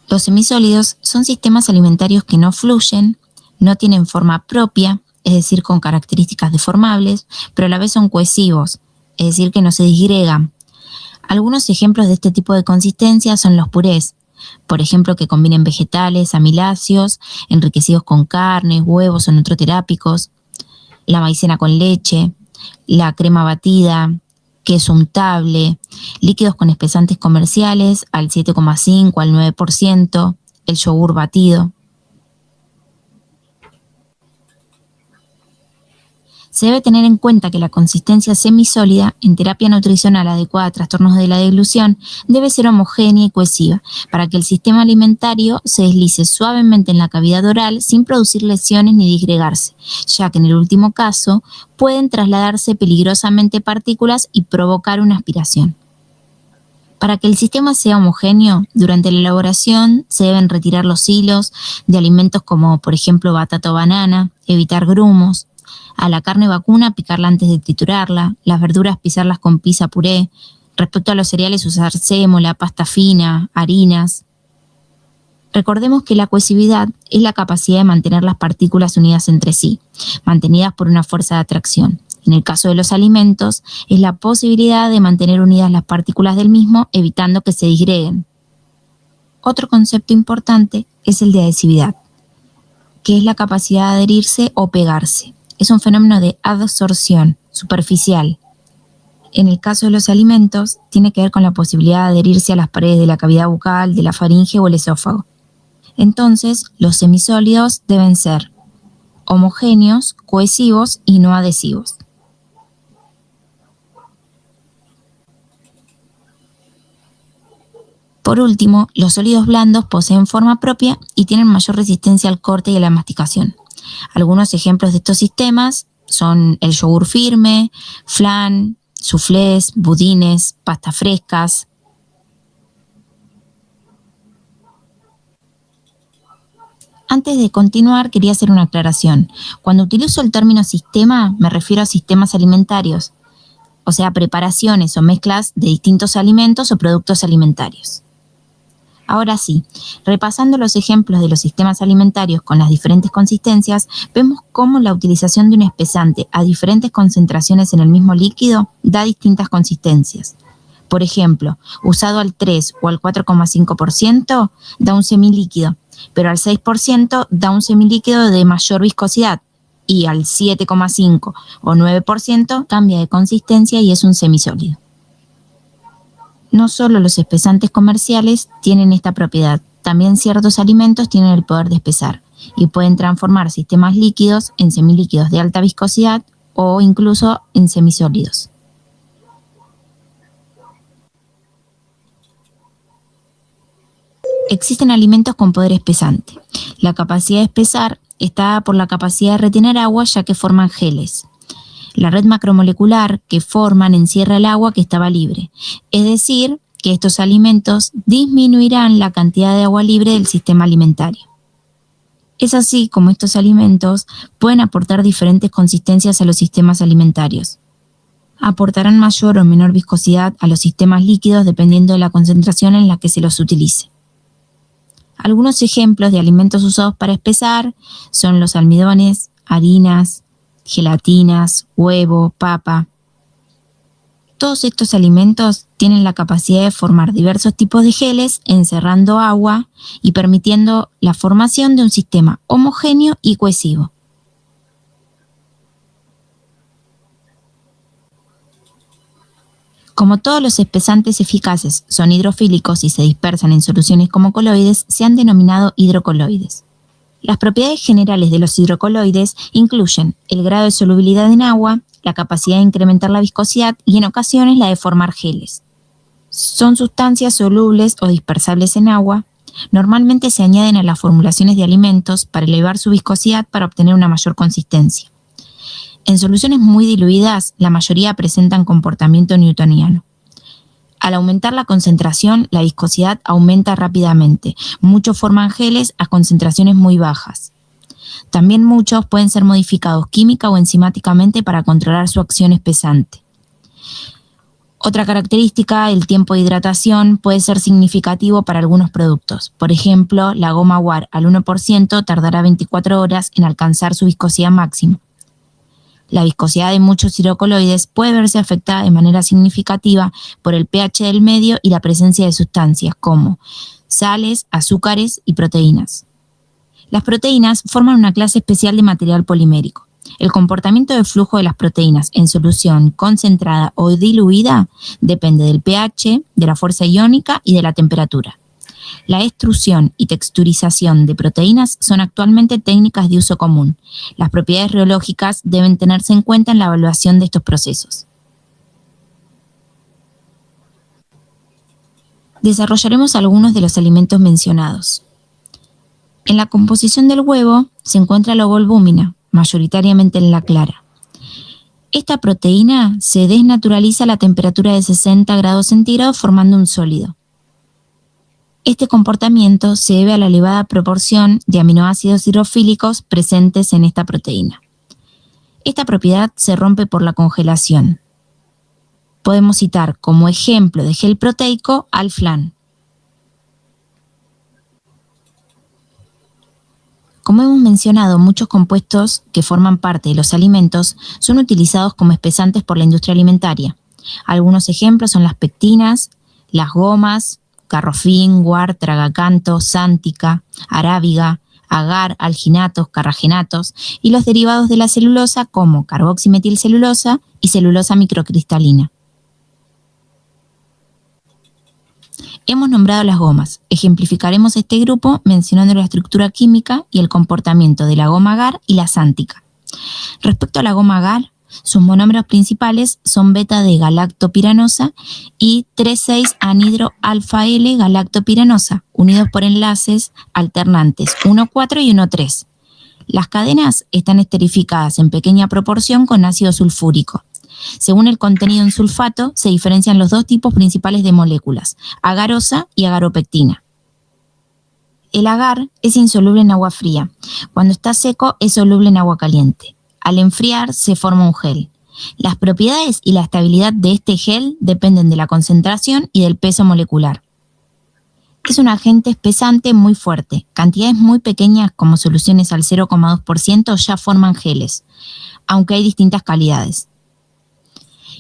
Los semisólidos son sistemas alimentarios que no fluyen, no tienen forma propia, es decir, con características deformables, pero a la vez son cohesivos, es decir, que no se disgregan. Algunos ejemplos de este tipo de consistencia son los purés, por ejemplo, que combinen vegetales, amiláceos, enriquecidos con carnes, huevos o nutroterápicos, la maicena con leche, la crema batida, queso untable, líquidos con espesantes comerciales al 7,5 al 9%, el yogur batido. Se debe tener en cuenta que la consistencia semisólida en terapia nutricional adecuada a trastornos de la deglución debe ser homogénea y cohesiva para que el sistema alimentario se deslice suavemente en la cavidad oral sin producir lesiones ni disgregarse, ya que en el último caso pueden trasladarse peligrosamente partículas y provocar una aspiración. Para que el sistema sea homogéneo, durante la elaboración se deben retirar los hilos de alimentos como, por ejemplo, batata o banana, evitar grumos. A la carne vacuna, picarla antes de triturarla, las verduras pisarlas con pizza puré. Respecto a los cereales, usar sémola, pasta fina, harinas. Recordemos que la cohesividad es la capacidad de mantener las partículas unidas entre sí, mantenidas por una fuerza de atracción. En el caso de los alimentos, es la posibilidad de mantener unidas las partículas del mismo, evitando que se disgreguen. Otro concepto importante es el de adhesividad, que es la capacidad de adherirse o pegarse. Es un fenómeno de adsorción superficial. En el caso de los alimentos, tiene que ver con la posibilidad de adherirse a las paredes de la cavidad bucal, de la faringe o el esófago. Entonces, los semisólidos deben ser homogéneos, cohesivos y no adhesivos. Por último, los sólidos blandos poseen forma propia y tienen mayor resistencia al corte y a la masticación. Algunos ejemplos de estos sistemas son el yogur firme, flan, soufflés, budines, pastas frescas. Antes de continuar, quería hacer una aclaración. Cuando utilizo el término sistema, me refiero a sistemas alimentarios, o sea, preparaciones o mezclas de distintos alimentos o productos alimentarios. Ahora sí, repasando los ejemplos de los sistemas alimentarios con las diferentes consistencias, vemos cómo la utilización de un espesante a diferentes concentraciones en el mismo líquido da distintas consistencias. Por ejemplo, usado al 3 o al 4,5% da un semilíquido, pero al 6% da un semilíquido de mayor viscosidad y al 7,5 o 9% cambia de consistencia y es un semisólido. No solo los espesantes comerciales tienen esta propiedad, también ciertos alimentos tienen el poder de espesar y pueden transformar sistemas líquidos en semilíquidos de alta viscosidad o incluso en semisólidos. Existen alimentos con poder espesante. La capacidad de espesar está dada por la capacidad de retener agua ya que forman geles. La red macromolecular que forman encierra el agua que estaba libre, es decir, que estos alimentos disminuirán la cantidad de agua libre del sistema alimentario. Es así como estos alimentos pueden aportar diferentes consistencias a los sistemas alimentarios. Aportarán mayor o menor viscosidad a los sistemas líquidos dependiendo de la concentración en la que se los utilice. Algunos ejemplos de alimentos usados para espesar son los almidones, harinas, gelatinas, huevo, papa. Todos estos alimentos tienen la capacidad de formar diversos tipos de geles encerrando agua y permitiendo la formación de un sistema homogéneo y cohesivo. Como todos los espesantes eficaces son hidrofílicos y se dispersan en soluciones como coloides, se han denominado hidrocoloides. Las propiedades generales de los hidrocoloides incluyen el grado de solubilidad en agua, la capacidad de incrementar la viscosidad y en ocasiones la de formar geles. Son sustancias solubles o dispersables en agua. Normalmente se añaden a las formulaciones de alimentos para elevar su viscosidad para obtener una mayor consistencia. En soluciones muy diluidas, la mayoría presentan comportamiento newtoniano. Al aumentar la concentración, la viscosidad aumenta rápidamente. Muchos forman geles a concentraciones muy bajas. También muchos pueden ser modificados química o enzimáticamente para controlar su acción espesante. Otra característica, el tiempo de hidratación, puede ser significativo para algunos productos. Por ejemplo, la goma guar al 1% tardará 24 horas en alcanzar su viscosidad máxima. La viscosidad de muchos hidrocoloides puede verse afectada de manera significativa por el pH del medio y la presencia de sustancias como sales, azúcares y proteínas. Las proteínas forman una clase especial de material polimérico. El comportamiento de flujo de las proteínas en solución concentrada o diluida depende del pH, de la fuerza iónica y de la temperatura. La extrusión y texturización de proteínas son actualmente técnicas de uso común. Las propiedades reológicas deben tenerse en cuenta en la evaluación de estos procesos. Desarrollaremos algunos de los alimentos mencionados. En la composición del huevo se encuentra la ovoalbúmina, mayoritariamente en la clara. Esta proteína se desnaturaliza a la temperatura de 60 grados centígrados formando un sólido. Este comportamiento se debe a la elevada proporción de aminoácidos hidrofílicos presentes en esta proteína. Esta propiedad se rompe por la congelación. Podemos citar como ejemplo de gel proteico al flan. Como hemos mencionado, muchos compuestos que forman parte de los alimentos son utilizados como espesantes por la industria alimentaria. Algunos ejemplos son las pectinas, las gomas, carrofín, guar, tragacanto, sántica, arábiga, agar, alginatos, carragenatos y los derivados de la celulosa como carboximetilcelulosa y celulosa microcristalina. Hemos nombrado las gomas. Ejemplificaremos este grupo mencionando la estructura química y el comportamiento de la goma agar y la sántica. Respecto a la goma agar, sus monómeros principales son beta de galactopiranosa y 3,6-anhidroalfa-L galactopiranosa, unidos por enlaces alternantes 1,4 y 1,3. Las cadenas están esterificadas en pequeña proporción con ácido sulfúrico. Según el contenido en sulfato, se diferencian los dos tipos principales de moléculas, agarosa y agaropectina. El agar es insoluble en agua fría. Cuando está seco es soluble en agua caliente. Al enfriar se forma un gel. Las propiedades y la estabilidad de este gel dependen de la concentración y del peso molecular. Es un agente espesante muy fuerte. Cantidades muy pequeñas como soluciones al 0,2% ya forman geles, aunque hay distintas calidades.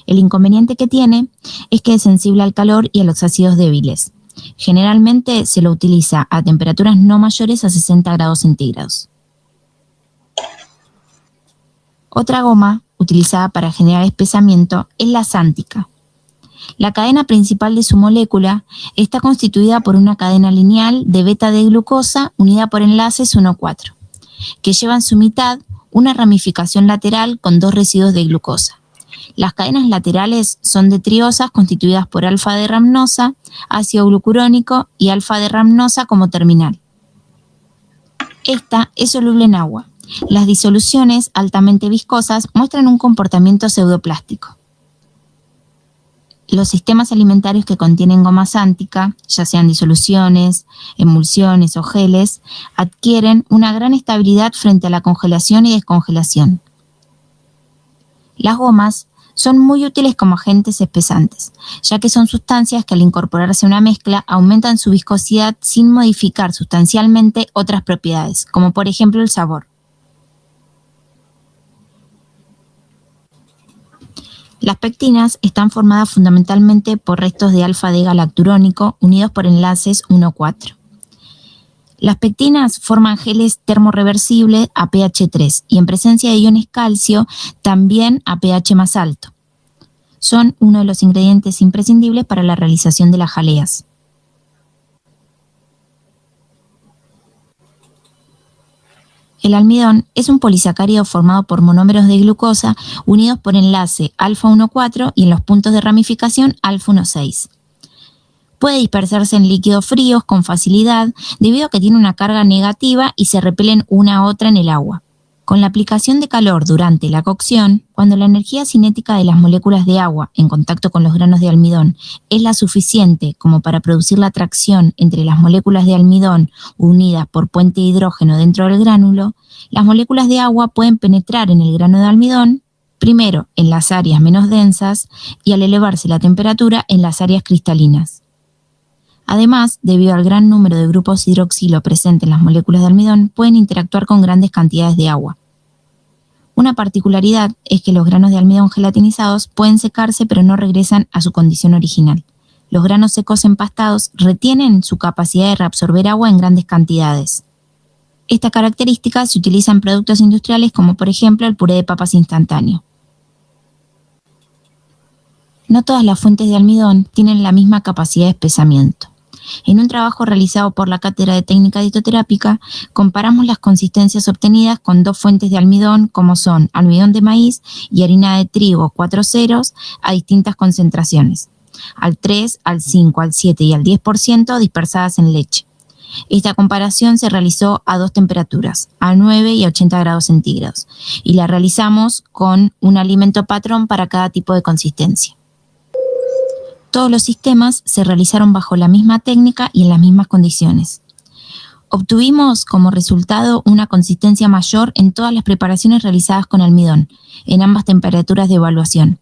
El inconveniente que tiene es que es sensible al calor y a los ácidos débiles. Generalmente se lo utiliza a temperaturas no mayores a 60 grados centígrados. Otra goma utilizada para generar espesamiento es la xántica. La cadena principal de su molécula está constituida por una cadena lineal de beta de glucosa unida por enlaces 1,4, que lleva en su mitad una ramificación lateral con dos residuos de glucosa. Las cadenas laterales son detriosas constituidas por alfa de ramnosa, ácido glucurónico y alfa de ramnosa como terminal. Esta es soluble en agua. Las disoluciones altamente viscosas muestran un comportamiento pseudoplástico. Los sistemas alimentarios que contienen goma xántica, ya sean disoluciones, emulsiones o geles, adquieren una gran estabilidad frente a la congelación y descongelación. Las gomas son muy útiles como agentes espesantes, ya que son sustancias que al incorporarse a una mezcla aumentan su viscosidad sin modificar sustancialmente otras propiedades, como por ejemplo el sabor. Las pectinas están formadas fundamentalmente por restos de alfa-D-galacturónico unidos por enlaces 1,4. Las pectinas forman geles termorreversibles a pH 3 y en presencia de iones calcio también a pH más alto. Son uno de los ingredientes imprescindibles para la realización de las jaleas. El almidón es un polisacárido formado por monómeros de glucosa unidos por enlace alfa 1,4 y en los puntos de ramificación alfa 1,6. Puede dispersarse en líquidos fríos con facilidad debido a que tiene una carga negativa y se repelen una a otra en el agua. Con la aplicación de calor durante la cocción, cuando la energía cinética de las moléculas de agua en contacto con los granos de almidón es la suficiente como para producir la atracción entre las moléculas de almidón unidas por puente de hidrógeno dentro del gránulo, las moléculas de agua pueden penetrar en el grano de almidón, primero en las áreas menos densas y al elevarse la temperatura en las áreas cristalinas. Además, debido al gran número de grupos hidroxilo presentes en las moléculas de almidón, pueden interactuar con grandes cantidades de agua. Una particularidad es que los granos de almidón gelatinizados pueden secarse pero no regresan a su condición original. Los granos secos empastados retienen su capacidad de reabsorber agua en grandes cantidades. Esta característica se utiliza en productos industriales como por ejemplo el puré de papas instantáneo. No todas las fuentes de almidón tienen la misma capacidad de espesamiento. En un trabajo realizado por la Cátedra de Técnica Ditoterápica, comparamos las consistencias obtenidas con dos fuentes de almidón como son almidón de maíz y harina de trigo 4 ceros a distintas concentraciones, al 3, al 5, al 7 y al 10% dispersadas en leche. Esta comparación se realizó a dos temperaturas, a 9 y a 80 grados centígrados, y la realizamos con un alimento patrón para cada tipo de consistencia. Todos los sistemas se realizaron bajo la misma técnica y en las mismas condiciones. Obtuvimos como resultado una consistencia mayor en todas las preparaciones realizadas con almidón, en ambas temperaturas de evaluación.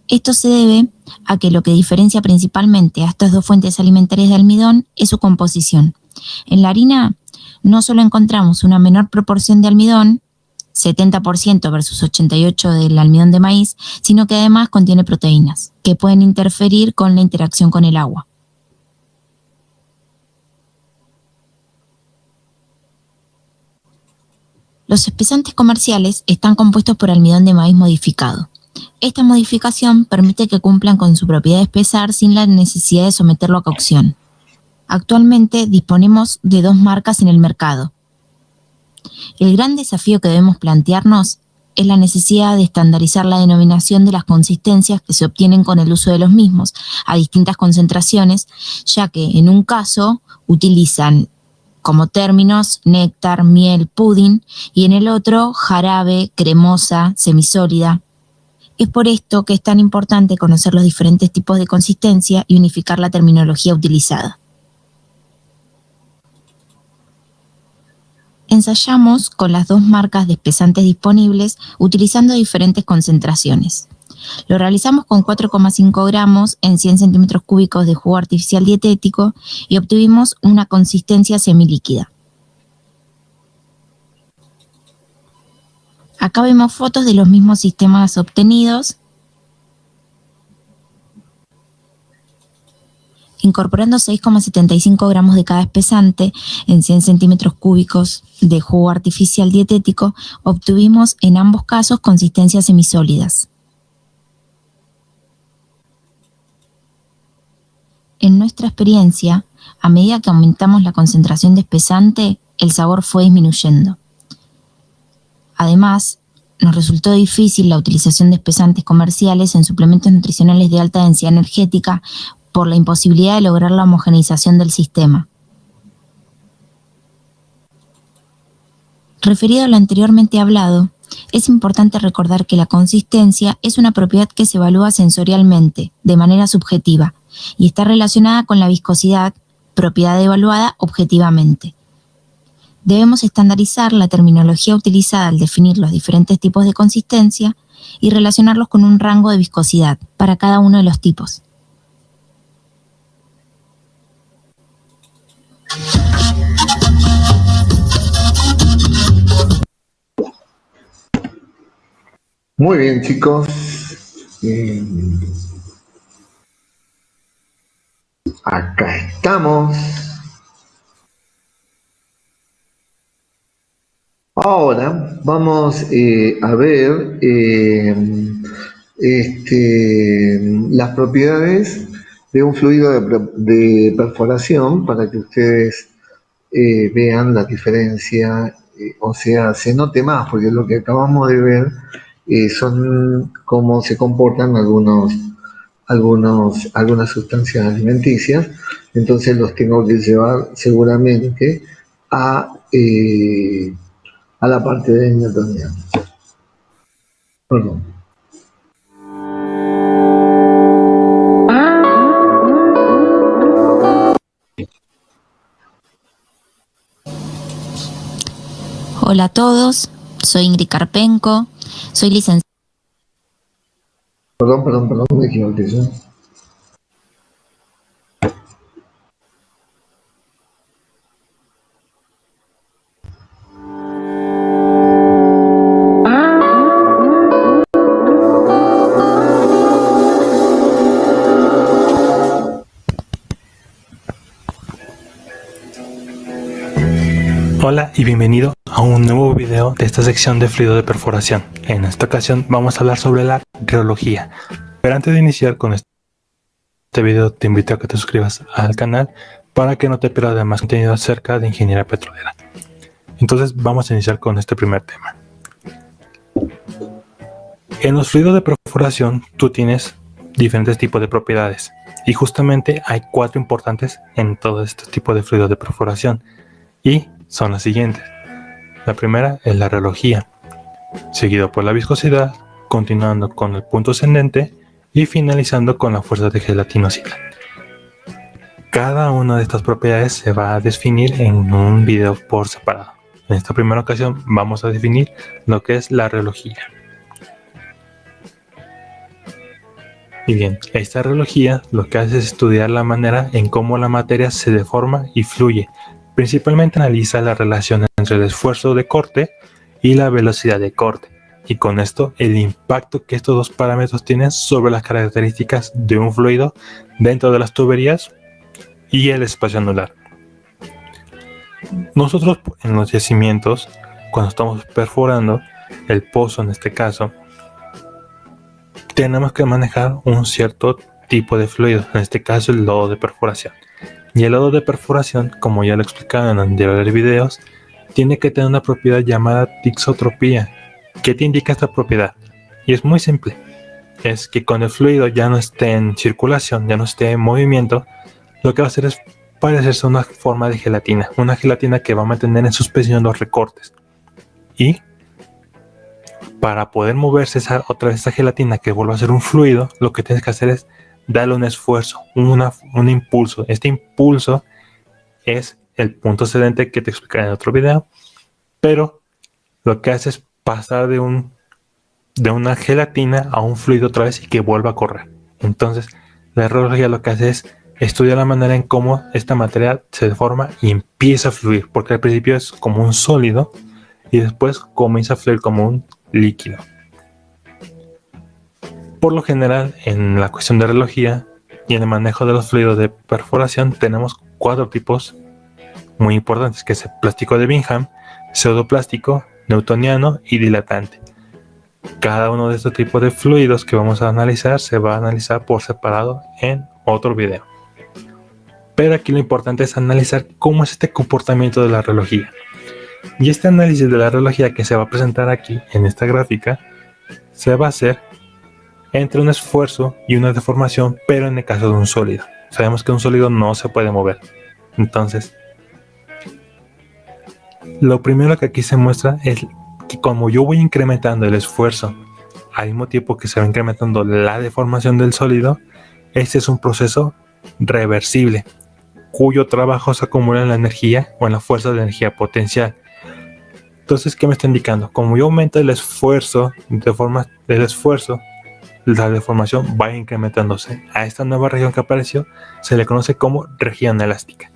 Esto se debe a que lo que diferencia principalmente a estas dos fuentes alimentarias de almidón es su composición. En la harina no solo encontramos una menor proporción de almidón, 70% versus 88% del almidón de maíz, sino que además contiene proteínas, que pueden interferir con la interacción con el agua. Los espesantes comerciales están compuestos por almidón de maíz modificado. Esta modificación permite que cumplan con su propiedad de espesar sin la necesidad de someterlo a cocción. Actualmente disponemos de dos marcas en el mercado. El gran desafío que debemos plantearnos es la necesidad de estandarizar la denominación de las consistencias que se obtienen con el uso de los mismos a distintas concentraciones, ya que en un caso utilizan como términos néctar, miel, pudín, y en el otro jarabe, cremosa, semisólida. Es por esto que es tan importante conocer los diferentes tipos de consistencia y unificar la terminología utilizada. Ensayamos con las dos marcas de espesantes disponibles utilizando diferentes concentraciones. Lo realizamos con 4,5 gramos en 100 centímetros cúbicos de jugo artificial dietético y obtuvimos una consistencia semilíquida. Acá vemos fotos de los mismos sistemas obtenidos, incorporando 6,75 gramos de cada espesante en 100 centímetros cúbicos de jugo artificial dietético, obtuvimos en ambos casos consistencias semisólidas. En nuestra experiencia, a medida que aumentamos la concentración de espesante, el sabor fue disminuyendo. Además, nos resultó difícil la utilización de espesantes comerciales en suplementos nutricionales de alta densidad energética por la imposibilidad de lograr la homogeneización del sistema. Referido a lo anteriormente hablado, es importante recordar que la consistencia es una propiedad que se evalúa sensorialmente, de manera subjetiva, y está relacionada con la viscosidad, propiedad evaluada objetivamente. Debemos estandarizar la terminología utilizada al definir los diferentes tipos de consistencia y relacionarlos con un rango de viscosidad para cada uno de los tipos. Muy bien, chicos. Acá estamos. Ahora vamos a ver las propiedades de un fluido de perforación para que ustedes vean la diferencia, o sea, se note más, porque lo que acabamos de ver son cómo se comportan algunas sustancias alimenticias. Entonces los tengo que llevar seguramente a la parte de newtoniano. Perdón. Hola a todos, soy Ingrid Karpenko, soy licenciada. Perdón, me equivoqué yo. Hola y bienvenido a un nuevo video de esta sección de fluido de perforación. En esta ocasión vamos a hablar sobre la rheología. Pero antes de iniciar con este video te invito a que te suscribas al canal para que no te pierdas más contenido acerca de ingeniería petrolera. Entonces vamos a iniciar con este primer tema. En los fluidos de perforación tú tienes diferentes tipos de propiedades y justamente hay 4 importantes en todos estos tipos de fluidos de perforación y son las siguientes. La primera es la rheología, seguido por la viscosidad, continuando con el punto ascendente y finalizando con la fuerza de gelatinosidad. Cada una de estas propiedades se va a definir en un video por separado. En esta primera ocasión vamos a definir lo que es la rheología. Y bien, esta rheología lo que hace es estudiar la manera en cómo la materia se deforma y fluye. Principalmente analiza la relación entre el esfuerzo de corte y la velocidad de corte, y con esto el impacto que estos dos parámetros tienen sobre las características de un fluido dentro de las tuberías y el espacio anular. Nosotros en los yacimientos, cuando estamos perforando el pozo en este caso, tenemos que manejar un cierto tipo de fluido, en este caso el lodo de perforación. Y el lodo de perforación, como ya lo he explicado en anteriores videos, tiene que tener una propiedad llamada tixotropía. ¿Qué te indica esta propiedad? Y es muy simple. Es que cuando el fluido ya no esté en circulación, ya no esté en movimiento, lo que va a hacer es parecerse a una forma de gelatina. Una gelatina que va a mantener en suspensión los recortes. Y Para poder moverse otra vez esa gelatina que vuelva a ser un fluido, lo que tienes que hacer es darle un esfuerzo, un impulso. Este impulso es el punto excedente que te explicaré en otro video, pero lo que hace es pasar de una gelatina a un fluido otra vez y que vuelva a correr. Entonces, la reología lo que hace es estudiar la manera en cómo esta materia se deforma y empieza a fluir, porque al principio es como un sólido y después comienza a fluir como un líquido. Por lo general, en la cuestión de reología y en el manejo de los fluidos de perforación tenemos 4 tipos muy importantes, que es el plástico de Bingham, pseudoplástico, newtoniano y dilatante. Cada uno de estos tipos de fluidos que vamos a analizar se va a analizar por separado en otro video. Pero aquí lo importante es analizar cómo es este comportamiento de la reología. Y este análisis de la reología que se va a presentar aquí en esta gráfica se va a hacer entre un esfuerzo y una deformación, pero en el caso de un sólido. Sabemos que un sólido no se puede mover. Entonces, lo primero que aquí se muestra es que como yo voy incrementando el esfuerzo al mismo tiempo que se va incrementando la deformación del sólido, este es un proceso reversible, cuyo trabajo se acumula en la energía o en la fuerza de energía potencial. Entonces, ¿qué me está indicando? Como yo aumento el esfuerzo, la deformación va incrementándose. A esta nueva región que apareció se le conoce como región elástica.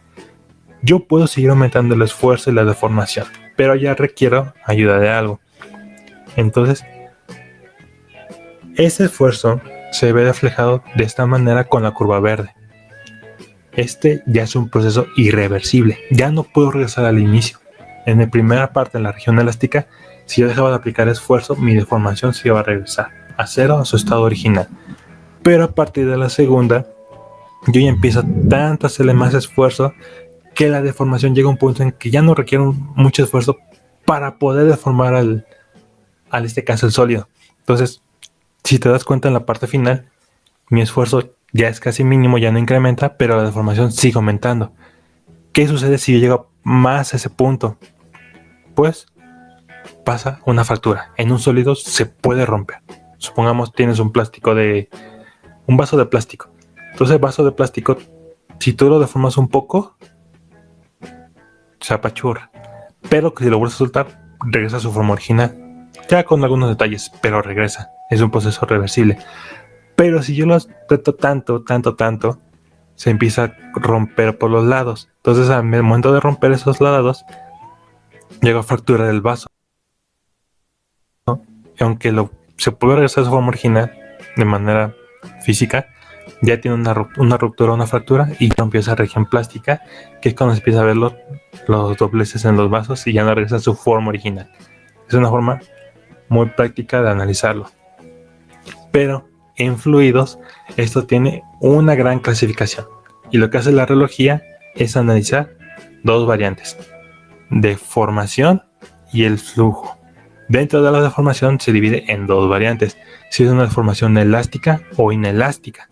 Yo puedo seguir aumentando el esfuerzo y la deformación, pero ya requiero ayuda de algo. Entonces, ese esfuerzo se ve reflejado de esta manera con la curva verde. Este ya es un proceso irreversible, ya no puedo regresar al inicio. En la primera parte, en la región elástica, si yo dejaba de aplicar esfuerzo, mi deformación se iba a regresar a cero, a su estado original. Pero a partir de la segunda, yo ya empiezo tanto a hacerle más esfuerzo que la deformación llega a un punto en que ya no requiere mucho esfuerzo para poder deformar al este caso el sólido. Entonces, si te das cuenta en la parte final, mi esfuerzo ya es casi mínimo, ya no incrementa, pero la deformación sigue aumentando. ¿Qué sucede si yo llego más a ese punto? Pues pasa una fractura. En un sólido se puede romper. Supongamos tienes un vaso de plástico. Entonces el vaso de plástico, si tú lo deformas un poco, se apachurra. Pero que si lo vuelves a soltar, regresa a su forma original. Ya con algunos detalles, pero regresa. Es un proceso reversible. Pero si yo lo aprieto tanto, se empieza a romper por los lados. Entonces al momento de romper esos lados, llega a fracturar el vaso. Y aunque se puede regresar a su forma original de manera física, ya tiene una ruptura, una fractura y rompió esa región plástica, que es cuando se empieza a ver los dobleces en los vasos y ya no regresa a su forma original. Es una forma muy práctica de analizarlo. Pero en fluidos esto tiene una gran clasificación, y lo que hace la reología es analizar 2 variantes: deformación y el flujo. Dentro de la deformación se divide en 2 variantes: si es una deformación elástica o inelástica.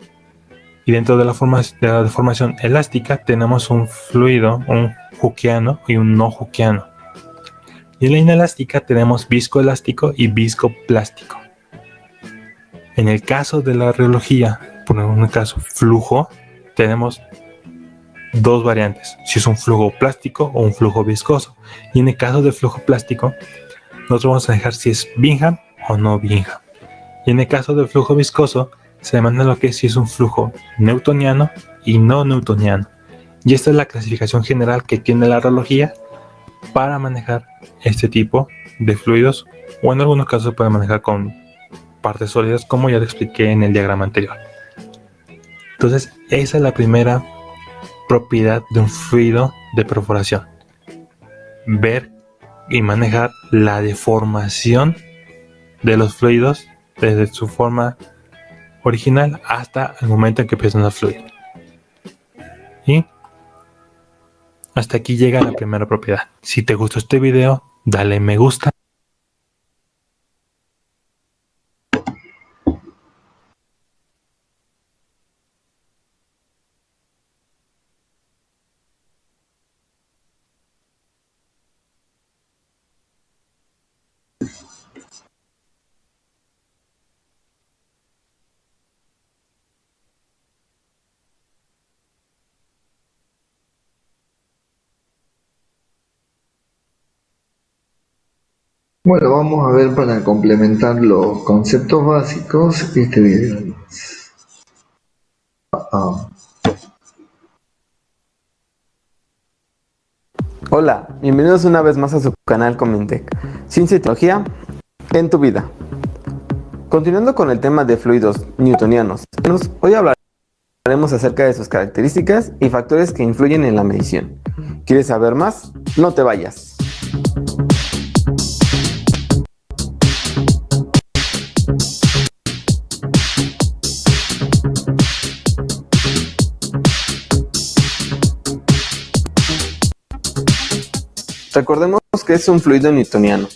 Y dentro de la deformación elástica tenemos un fluido, un hookeano y un no hookeano. Y en la inelástica tenemos viscoelástico y viscoplástico. En el caso de la reología, por un caso flujo, tenemos 2 variantes: si es un flujo plástico o un flujo viscoso. Y en el caso del flujo plástico, nosotros vamos a dejar si es Bingham o no Bingham. Y en el caso del flujo viscoso, se demanda lo que es si es un flujo newtoniano y no newtoniano. Y esta es la clasificación general que tiene la reología para manejar este tipo de fluidos, o en algunos casos se puede manejar con partes sólidas, como ya te expliqué en el diagrama anterior. Entonces, esa es la primera propiedad de un fluido de perforación: ver y manejar la deformación de los fluidos desde su forma original hasta el momento en que empiezan a fluir. Y hasta aquí llega la primera propiedad. Si te gustó este video, dale me gusta. Bueno, vamos a ver para complementar los conceptos básicos este video. Ah, Hola, bienvenidos una vez más a su canal Comentec, Ciencia y Tecnología en tu vida. Continuando con el tema de fluidos newtonianos, hoy hablaremos acerca de sus características y factores que influyen en la medición. ¿Quieres saber más? No te vayas. Recordemos que es un fluido newtoniano.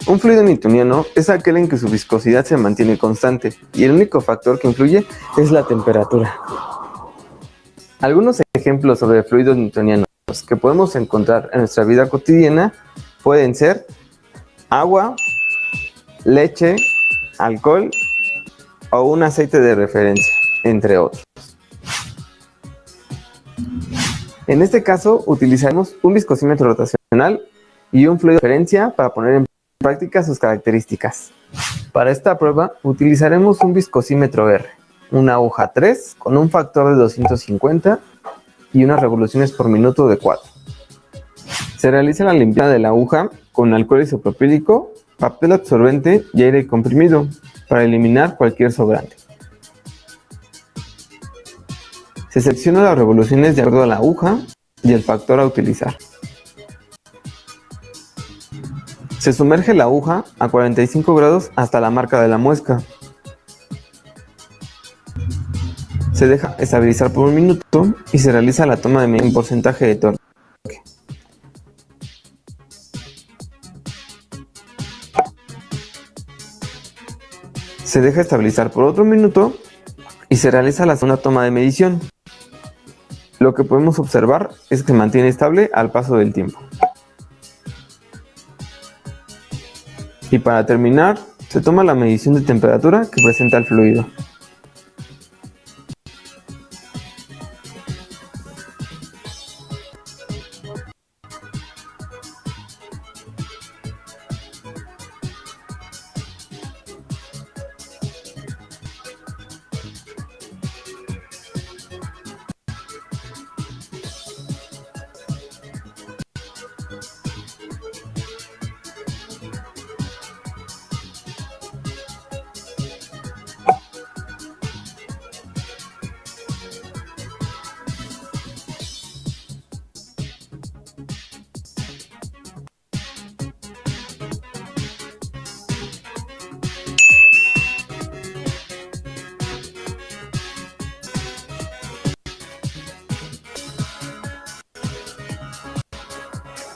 Un fluido newtoniano es aquel en que su viscosidad se mantiene constante y el único factor que influye es la temperatura. Algunos ejemplos sobre fluidos newtonianos que podemos encontrar en nuestra vida cotidiana pueden ser agua, leche, alcohol o un aceite de referencia, entre otros. En este caso utilizaremos un viscosímetro rotacional y un fluido de referencia para poner en práctica sus características. Para esta prueba utilizaremos un viscosímetro R, una aguja 3 con un factor de 250 y unas revoluciones por minuto de 4. Se realiza la limpieza de la aguja con alcohol isopropílico, papel absorbente y aire comprimido para eliminar cualquier sobrante. Se seccionan las revoluciones de acuerdo a la aguja y el factor a utilizar. Se sumerge la aguja a 45 grados hasta la marca de la muesca. Se deja estabilizar por un minuto y se realiza la toma de un porcentaje de torque. Se deja estabilizar por otro minuto y se realiza la segunda toma de medición. Lo que podemos observar es que se mantiene estable al paso del tiempo. Y para terminar, se toma la medición de temperatura que presenta el fluido.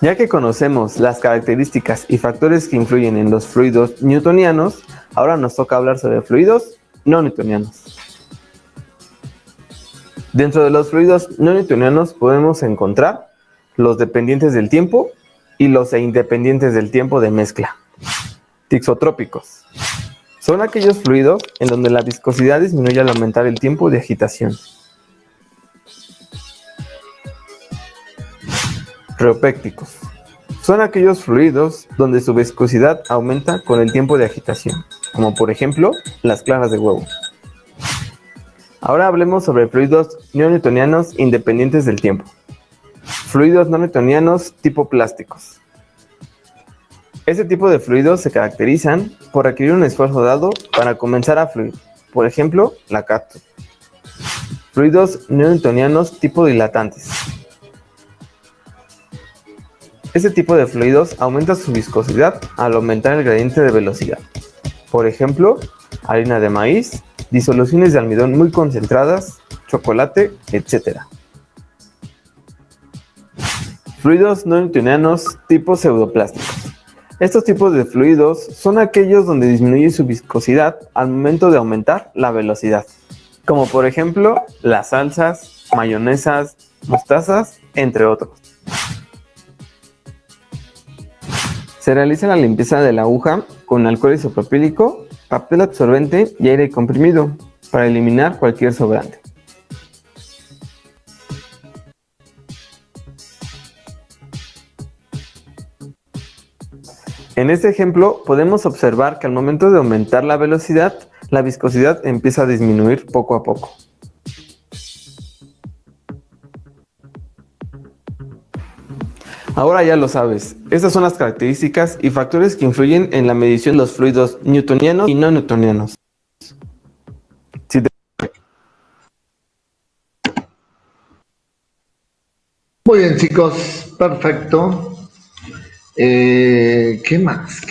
Ya que conocemos las características y factores que influyen en los fluidos newtonianos, ahora nos toca hablar sobre fluidos no newtonianos. Dentro de los fluidos no newtonianos podemos encontrar los dependientes del tiempo y los independientes del tiempo de mezcla. Tixotrópicos. Son aquellos fluidos en donde la viscosidad disminuye al aumentar el tiempo de agitación. Reopécticos. Son aquellos fluidos donde su viscosidad aumenta con el tiempo de agitación, como por ejemplo las claras de huevo. Ahora hablemos sobre fluidos no newtonianos independientes del tiempo. Fluidos no newtonianos tipo plásticos. Este tipo de fluidos se caracterizan por requerir un esfuerzo dado para comenzar a fluir, por ejemplo, la cápsula. Fluidos no newtonianos tipo dilatantes. Este tipo de fluidos aumenta su viscosidad al aumentar el gradiente de velocidad. Por ejemplo, harina de maíz, disoluciones de almidón muy concentradas, chocolate, etc. Fluidos no newtonianos tipo pseudoplásticos. Estos tipos de fluidos son aquellos donde disminuye su viscosidad al momento de aumentar la velocidad, como por ejemplo las salsas, mayonesas, mostazas, entre otros. Se realiza la limpieza de la aguja con alcohol isopropílico, papel absorbente y aire comprimido para eliminar cualquier sobrante. En este ejemplo podemos observar que al momento de aumentar la velocidad, la viscosidad empieza a disminuir poco a poco. Ahora ya lo sabes, estas son las características y factores que influyen en la medición de los fluidos newtonianos y no newtonianos. Si te... Muy bien, chicos, perfecto. ¿Qué más?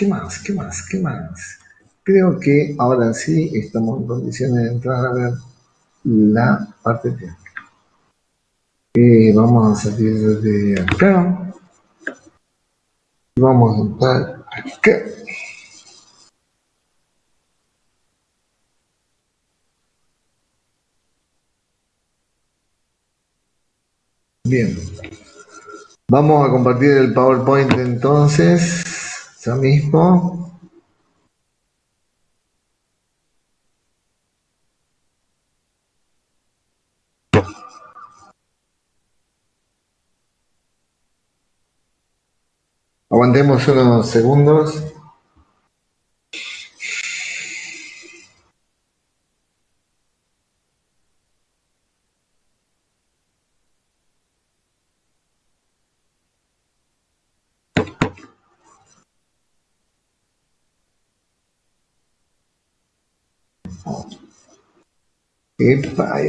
Creo que ahora sí estamos en condiciones de entrar a ver la parte técnica. Vamos a salir de acá. Vamos a entrar acá. Bien. Vamos a compartir el PowerPoint entonces, ya mismo. Aguantemos unos segundos. Epa.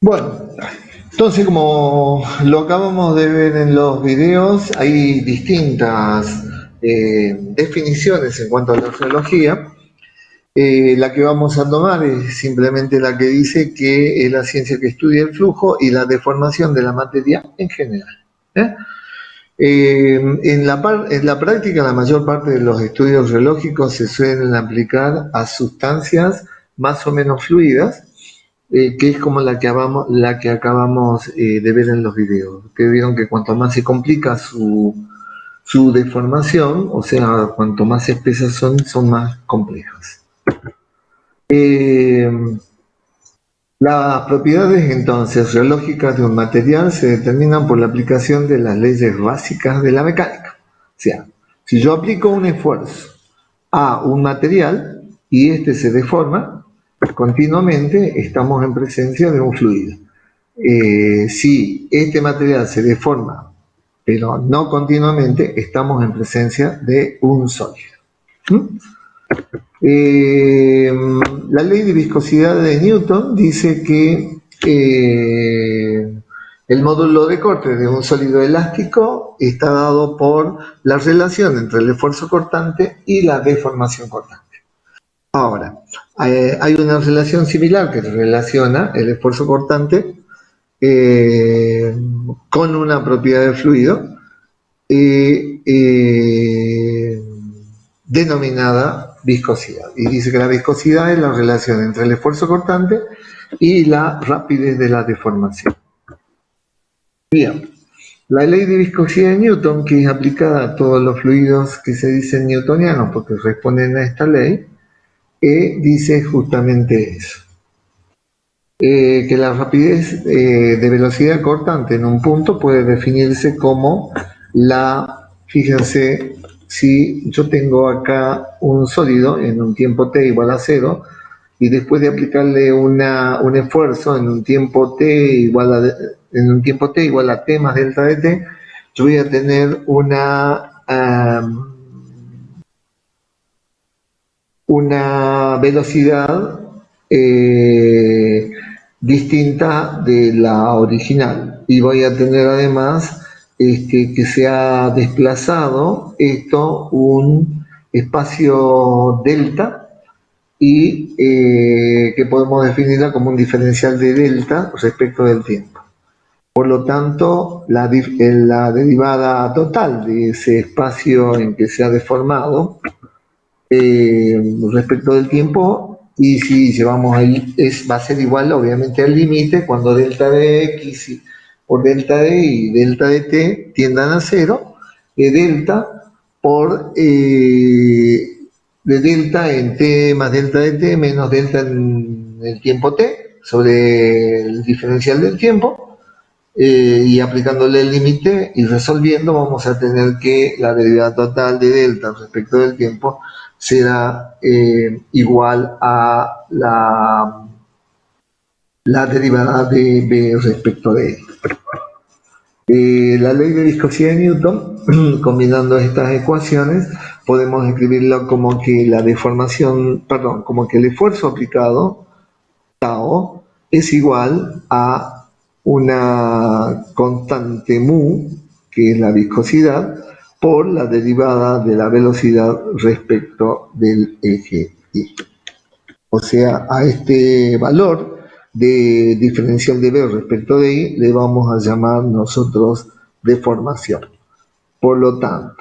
Bueno, entonces como lo acabamos de ver en los videos, hay distintas definiciones en cuanto a la geología. La que vamos a tomar es simplemente la que dice que es la ciencia que estudia el flujo y la deformación de la materia en general. En la práctica, la mayor parte de los estudios geológicos se suelen aplicar a sustancias más o menos fluidas, que es como la que acabamos de ver en los videos, que vieron que cuanto más se complica su deformación, o sea, cuanto más espesas son más complejas. Las propiedades entonces geológicas de un material se determinan por la aplicación de las leyes básicas de la mecánica. O sea, si yo aplico un esfuerzo a un material y este se deforma, continuamente estamos en presencia de un fluido. Si este material se deforma, pero no continuamente, estamos en presencia de un sólido. La ley de viscosidad de Newton dice que El módulo de corte de un sólido elástico está dado por la relación entre el esfuerzo cortante y la deformación cortante. Ahora, hay una relación similar que relaciona el esfuerzo cortante con una propiedad del fluido denominada viscosidad. Y dice que la viscosidad es la relación entre el esfuerzo cortante y la rapidez de la deformación. Bien, la ley de viscosidad de Newton, que es aplicada a todos los fluidos que se dicen newtonianos porque responden a esta ley, dice justamente eso. Que la rapidez de velocidad cortante en un punto puede definirse como fíjense, si yo tengo acá un sólido en un tiempo t igual a 0 y después de aplicarle un esfuerzo en un tiempo t igual a t más delta de t, yo voy a tener una velocidad distinta de la original, y voy a tener además que se ha desplazado un espacio delta y que podemos definirla como un diferencial de delta respecto del tiempo. Por lo tanto, la derivada total de ese espacio en que se ha deformado respecto del tiempo, y si llevamos ahí, va a ser igual obviamente al límite cuando delta de x por delta de y delta de t tiendan a 0, delta por de delta en t más delta de t menos delta en el tiempo t sobre el diferencial del tiempo, y aplicándole el límite y resolviendo, vamos a tener que la derivada total de delta respecto del tiempo será igual a la derivada de b respecto de la ley de viscosidad de Newton. Combinando estas ecuaciones podemos escribirlo como que como que el esfuerzo aplicado, tau, es igual a una constante mu, que es la viscosidad, por la derivada de la velocidad respecto del eje Y. O sea, a este valor de diferencial de B respecto de Y le vamos a llamar nosotros deformación. Por lo tanto,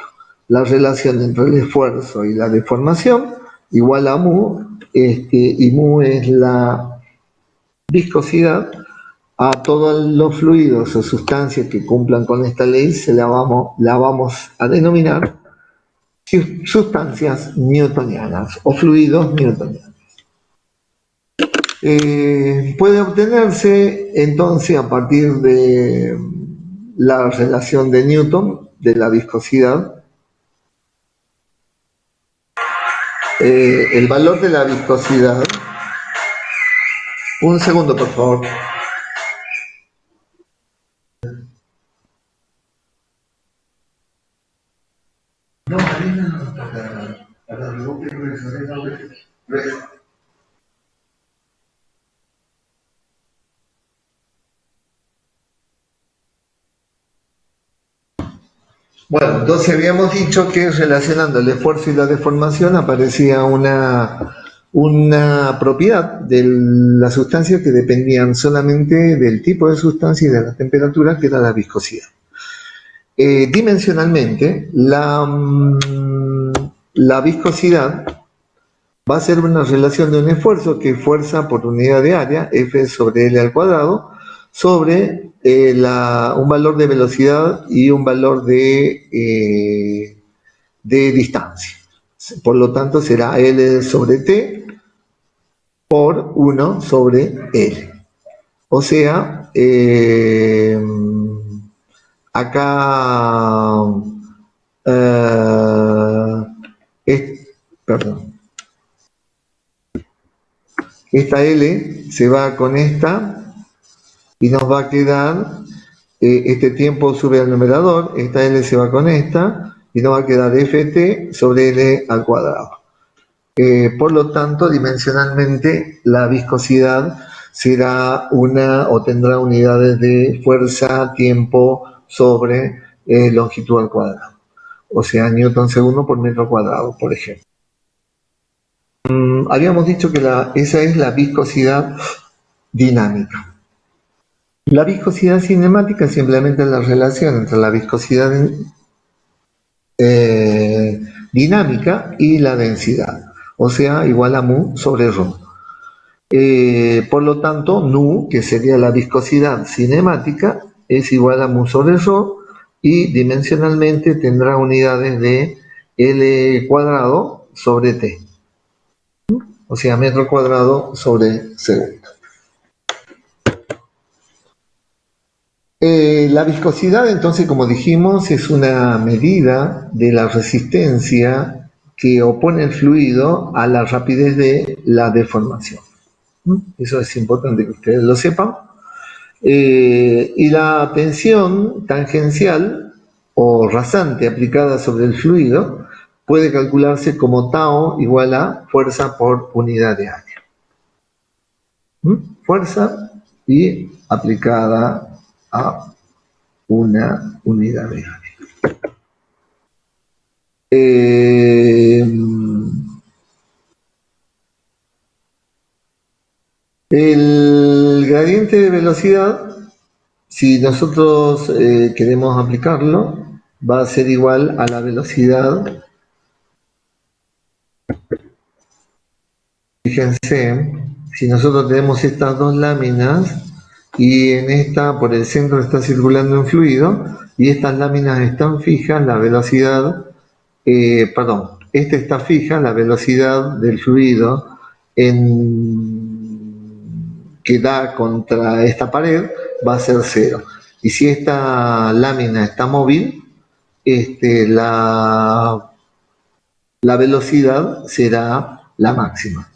la relación entre el esfuerzo y la deformación igual a mu, y mu es la viscosidad. A todos los fluidos o sustancias que cumplan con esta ley la vamos a denominar sustancias newtonianas o fluidos newtonianos. Puede obtenerse entonces a partir de la relación de Newton de la viscosidad, el valor de la viscosidad. Un segundo, por favor. No, Marina no está para rebote grueso, grueso. Bueno, entonces habíamos dicho que relacionando el esfuerzo y la deformación aparecía una propiedad de la sustancia que dependían solamente del tipo de sustancia y de la temperatura, que era la viscosidad. Dimensionalmente, la viscosidad va a ser una relación de un esfuerzo, que es fuerza por unidad de área, F sobre L al cuadrado, sobre un valor de velocidad y un valor de distancia. Por lo tanto, será L sobre T por 1 sobre L. O sea, acá, esta L se va con esta y nos va a quedar, este tiempo sube al numerador, esta L se va con esta y nos va a quedar Ft sobre L al cuadrado. Por lo tanto, dimensionalmente, la viscosidad será una o tendrá unidades de fuerza, tiempo sobre longitud al cuadrado. O sea, newton segundo por metro cuadrado, por ejemplo. Habíamos dicho que esa es la viscosidad dinámica. La viscosidad cinemática es simplemente la relación entre la viscosidad dinámica y la densidad, o sea, igual a mu sobre rho. Por lo tanto, nu, que sería la viscosidad cinemática, es igual a mu sobre rho y dimensionalmente tendrá unidades de L cuadrado sobre T, o sea, metro cuadrado sobre segundo. La viscosidad, entonces, como dijimos, es una medida de la resistencia que opone el fluido a la rapidez de la deformación. Eso es importante que ustedes lo sepan. Y la tensión tangencial o rasante aplicada sobre el fluido puede calcularse como tau igual a fuerza por unidad de área. Fuerza y aplicada a una unidad de área. El gradiente de velocidad, si nosotros queremos aplicarlo, va a ser igual a la velocidad. Fíjense, si nosotros tenemos estas dos láminas y en esta por el centro está circulando un fluido y estas láminas están fijas, la velocidad, esta está fija, la velocidad del fluido que da contra esta pared va a ser 0. Y si esta lámina está móvil, la velocidad será la máxima.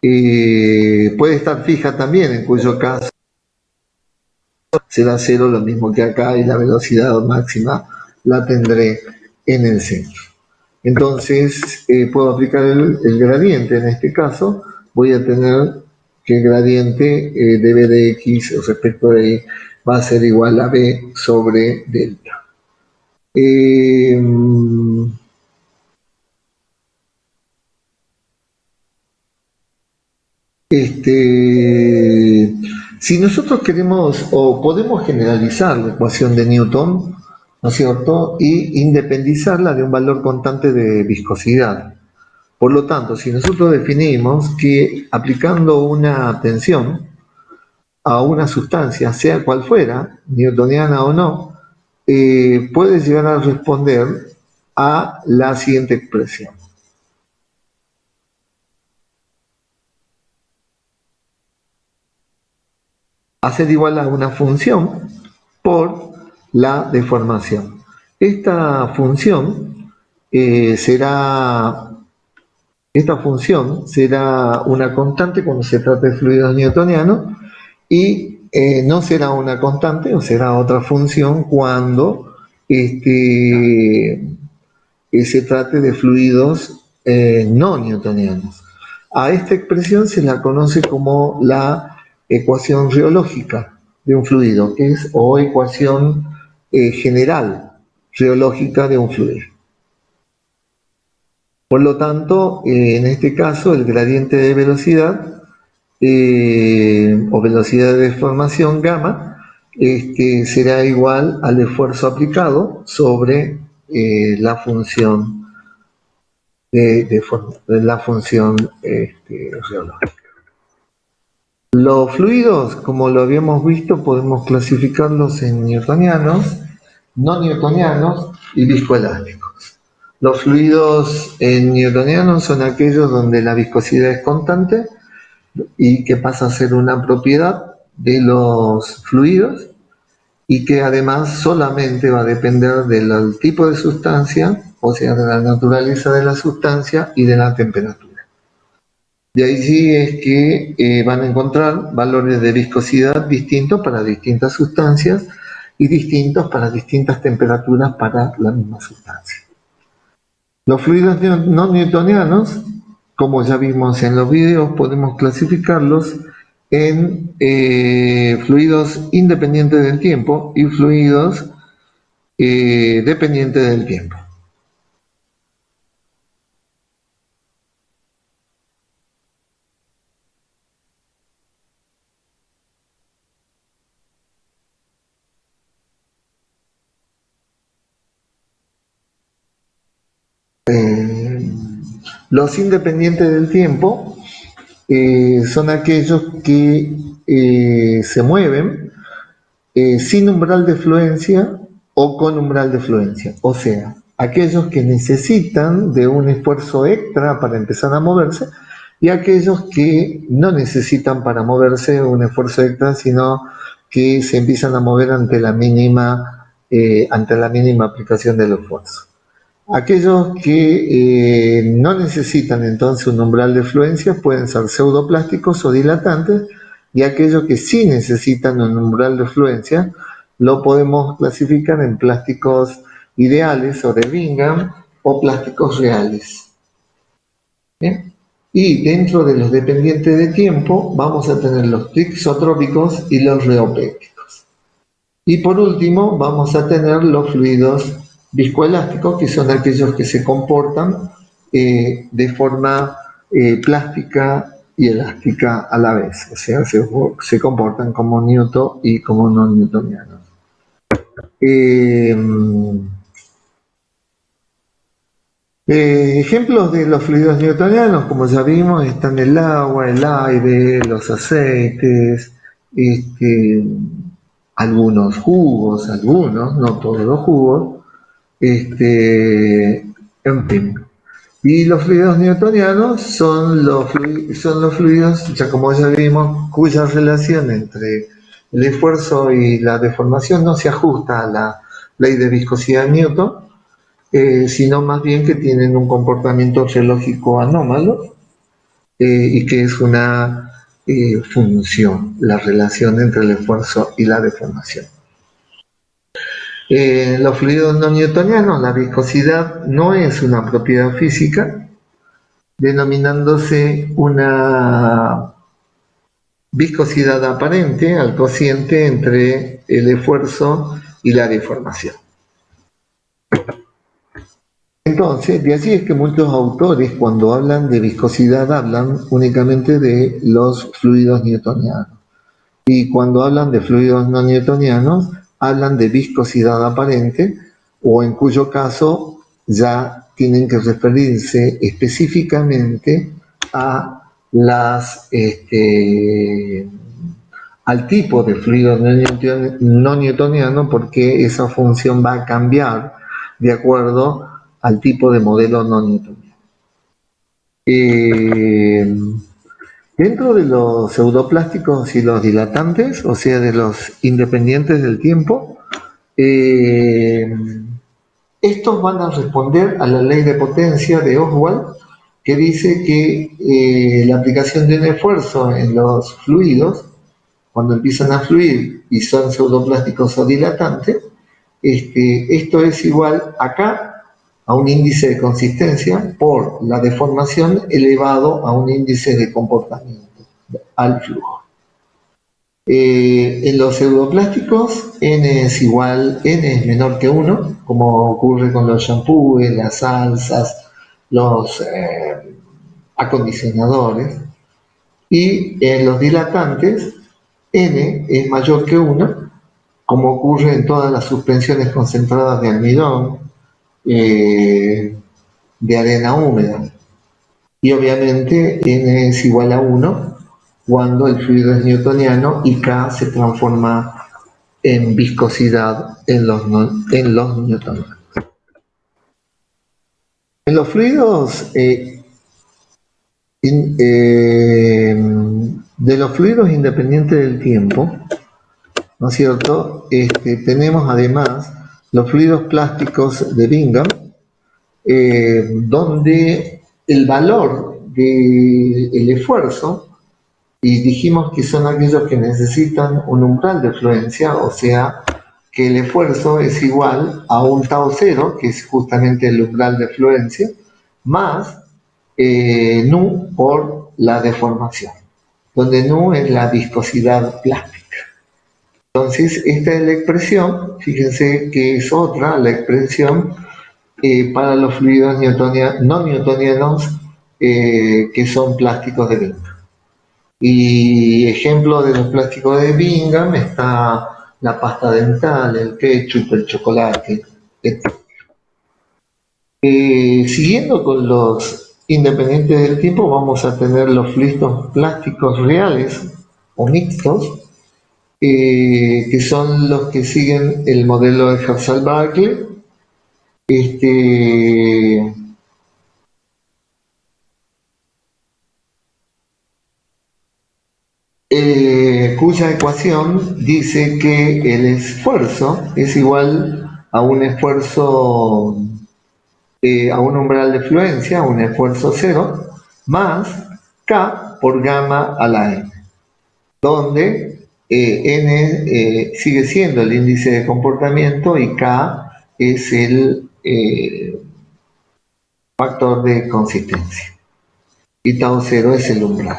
Puede estar fija también, en cuyo caso será 0, lo mismo que acá, y la velocidad máxima la tendré en el centro. Entonces, puedo aplicar el gradiente. En este caso, voy a tener que el gradiente de B de X respecto de Y va a ser igual a B sobre delta. Si nosotros queremos o podemos generalizar la ecuación de Newton, ¿no es cierto?, y independizarla de un valor constante de viscosidad. Por lo tanto, si nosotros definimos que aplicando una tensión a una sustancia, sea cual fuera, newtoniana o no, puede llegar a responder a la siguiente expresión. Hacer igual a una función por la deformación. Esta función será una constante cuando se trata de fluidos newtonianos y no será una constante o será otra función cuando se trate de fluidos no newtonianos. A esta expresión se la conoce como la ecuación reológica de un fluido, o ecuación general reológica de un fluido. Por lo tanto, en este caso, el gradiente de velocidad o velocidad de deformación gamma será igual al esfuerzo aplicado sobre la función reológica. Los fluidos, como lo habíamos visto, podemos clasificarlos en newtonianos, no newtonianos y viscoelásticos. Los fluidos newtonianos son aquellos donde la viscosidad es constante y que pasa a ser una propiedad de los fluidos y que además solamente va a depender del tipo de sustancia, o sea, de la naturaleza de la sustancia y de la temperatura. De ahí sí es que van a encontrar valores de viscosidad distintos para distintas sustancias y distintos para distintas temperaturas para la misma sustancia. Los fluidos no newtonianos, como ya vimos en los videos, podemos clasificarlos en fluidos independientes del tiempo y fluidos dependientes del tiempo. Los independientes del tiempo son aquellos que se mueven sin umbral de fluencia o con umbral de fluencia. O sea, aquellos que necesitan de un esfuerzo extra para empezar a moverse y aquellos que no necesitan para moverse un esfuerzo extra, sino que se empiezan a mover ante la mínima aplicación del esfuerzo. Aquellos que no necesitan entonces un umbral de fluencia pueden ser pseudoplásticos o dilatantes, y aquellos que sí necesitan un umbral de fluencia lo podemos clasificar en plásticos ideales o de Bingham o plásticos reales. ¿Bien? Y dentro de los dependientes de tiempo vamos a tener los tixotrópicos y los reoplécticos. Y por último vamos a tener los fluidos viscoelásticos, que son aquellos que se comportan de forma plástica y elástica a la vez, o sea, se comportan como newton y como no newtonianos. Ejemplos de los fluidos newtonianos, como ya vimos, están el agua, el aire, los aceites, algunos jugos, no todos los jugos, en fin. Y los fluidos newtonianos son los fluidos, ya como ya vimos, cuya relación entre el esfuerzo y la deformación no se ajusta a la ley de viscosidad de Newton, sino más bien que tienen un comportamiento geológico anómalo y que es una función, la relación entre el esfuerzo y la deformación. Los fluidos no newtonianos, la viscosidad no es una propiedad física, denominándose una viscosidad aparente al cociente entre el esfuerzo y la deformación. Entonces, de allí es que muchos autores, cuando hablan de viscosidad, hablan únicamente de los fluidos newtonianos. Y cuando hablan de fluidos no newtonianos, hablan de viscosidad aparente, o en cuyo caso ya tienen que referirse específicamente a al tipo de fluido no newtoniano, porque esa función va a cambiar de acuerdo al tipo de modelo no newtoniano. Dentro de los pseudoplásticos y los dilatantes, o sea, de los independientes del tiempo, estos van a responder a la ley de potencia de Oswald, que dice que la aplicación de un esfuerzo en los fluidos, cuando empiezan a fluir y son pseudoplásticos o dilatantes, esto es igual acá a un índice de consistencia por la deformación elevado a un índice de comportamiento, al flujo. En los pseudoplásticos, n es menor que 1, como ocurre con los shampoos, las salsas, los acondicionadores. Y en los dilatantes, n es mayor que 1, como ocurre en todas las suspensiones concentradas de almidón, de arena húmeda. Y obviamente n es igual a 1 cuando el fluido es newtoniano y K se transforma en viscosidad en los newtonianos. En los fluidos de los fluidos independientes del tiempo, ¿no es cierto? Tenemos además los fluidos plásticos de Bingham, donde el valor del esfuerzo, y dijimos que son aquellos que necesitan un umbral de fluencia, o sea, que el esfuerzo es igual a un tau cero, que es justamente el umbral de fluencia, más nu por la deformación. donde nu es la viscosidad plástica. Entonces, esta es la expresión, fíjense que es otra, la expresión para los fluidos no newtonianos que son plásticos de Bingham. Y ejemplo de los plásticos de Bingham está la pasta dental, el ketchup, el chocolate, etc. Siguiendo con los independientes del tiempo, vamos a tener los fluidos plásticos reales o mixtos, que son los que siguen el modelo de Herschel-Berkeley. Cuya ecuación dice que el esfuerzo es igual a un esfuerzo, a un umbral de fluencia, un esfuerzo cero, más K por gamma a la N, donde N sigue siendo el índice de comportamiento y K es el factor de consistencia y tau cero es el umbral.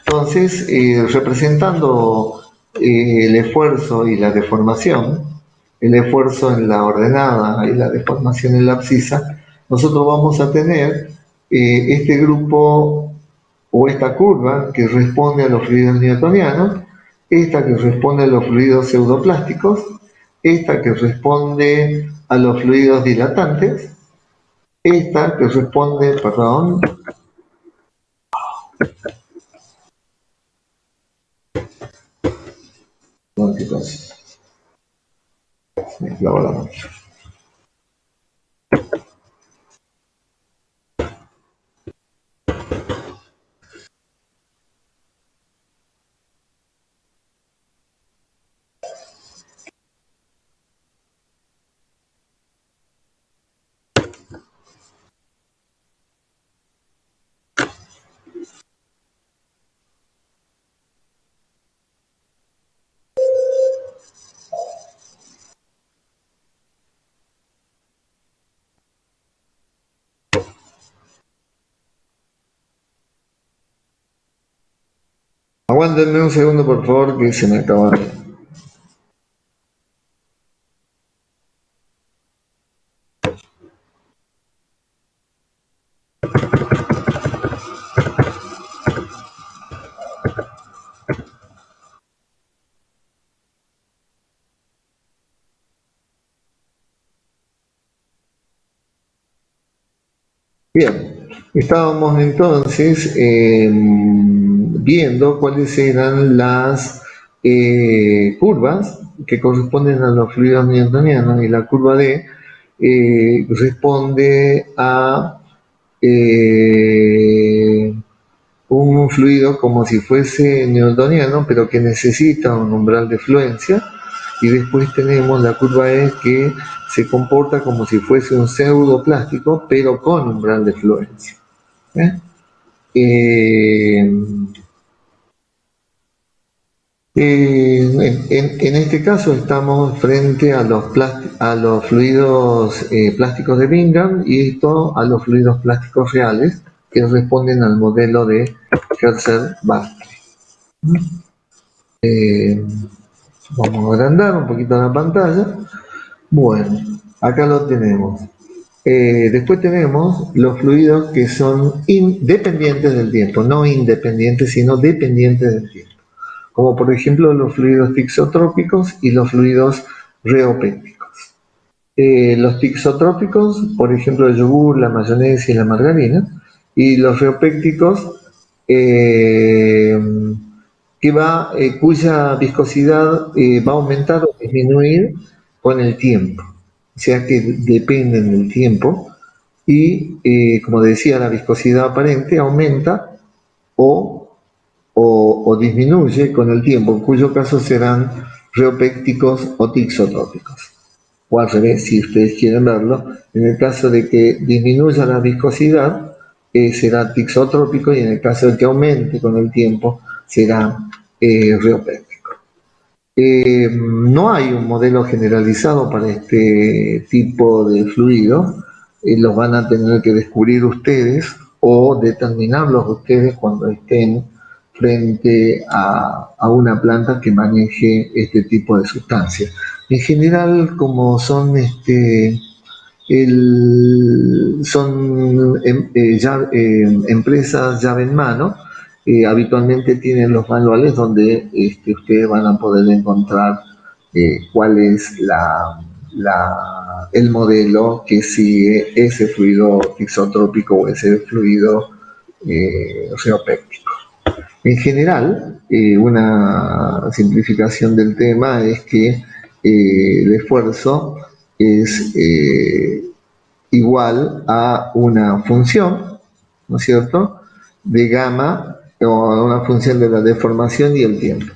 Entonces, representando el esfuerzo y la deformación, el esfuerzo en la ordenada y la deformación en la abscisa, nosotros vamos a tener este grupo o esta curva que responde a los fluidos newtonianos, esta que responde a los fluidos pseudoplásticos, esta que responde a los fluidos dilatantes, esta que responde, perdón, me clavo la mano. Aguántenme un segundo, por favor, que se me acaba de... Bien, estábamos entonces viendo cuáles eran las curvas que corresponden a los fluidos newtonianos, y la curva D responde a un fluido como si fuese newtoniano, pero que necesita un umbral de fluencia, y después tenemos la curva E que se comporta como si fuese un pseudoplástico, pero con umbral de fluencia. En este caso estamos frente a los fluidos plásticos de Bingham, y esto a los fluidos plásticos reales que responden al modelo de Herschel-Berkeley. Vamos a agrandar un poquito la pantalla. Bueno, acá lo tenemos. Después tenemos los fluidos que son dependientes del tiempo, no independientes, sino dependientes del tiempo, como por ejemplo los fluidos tixotrópicos y los fluidos reopécticos. Los tixotrópicos, por ejemplo, el yogur, la mayonesa y la margarina, y los reopécticos, cuya viscosidad va a aumentar o disminuir con el tiempo, o sea que dependen del tiempo, y como decía, la viscosidad aparente aumenta o disminuye con el tiempo, en cuyo caso serán reopécticos o tixotrópicos. O al revés, si ustedes quieren verlo, en el caso de que disminuya la viscosidad, será tixotrópico, y en el caso de que aumente con el tiempo, será reopéctico. No hay un modelo generalizado para este tipo de fluido, los van a tener que descubrir ustedes o determinarlos ustedes cuando estén frente a una planta que maneje este tipo de sustancias. En general, como son empresas llave en mano, habitualmente tienen los manuales donde ustedes van a poder encontrar cuál es el modelo que sigue ese fluido isotrópico o ese fluido oseopéptico. En general, una simplificación del tema es que el esfuerzo es igual a una función, ¿no es cierto?, de gamma, o a una función de la deformación y el tiempo.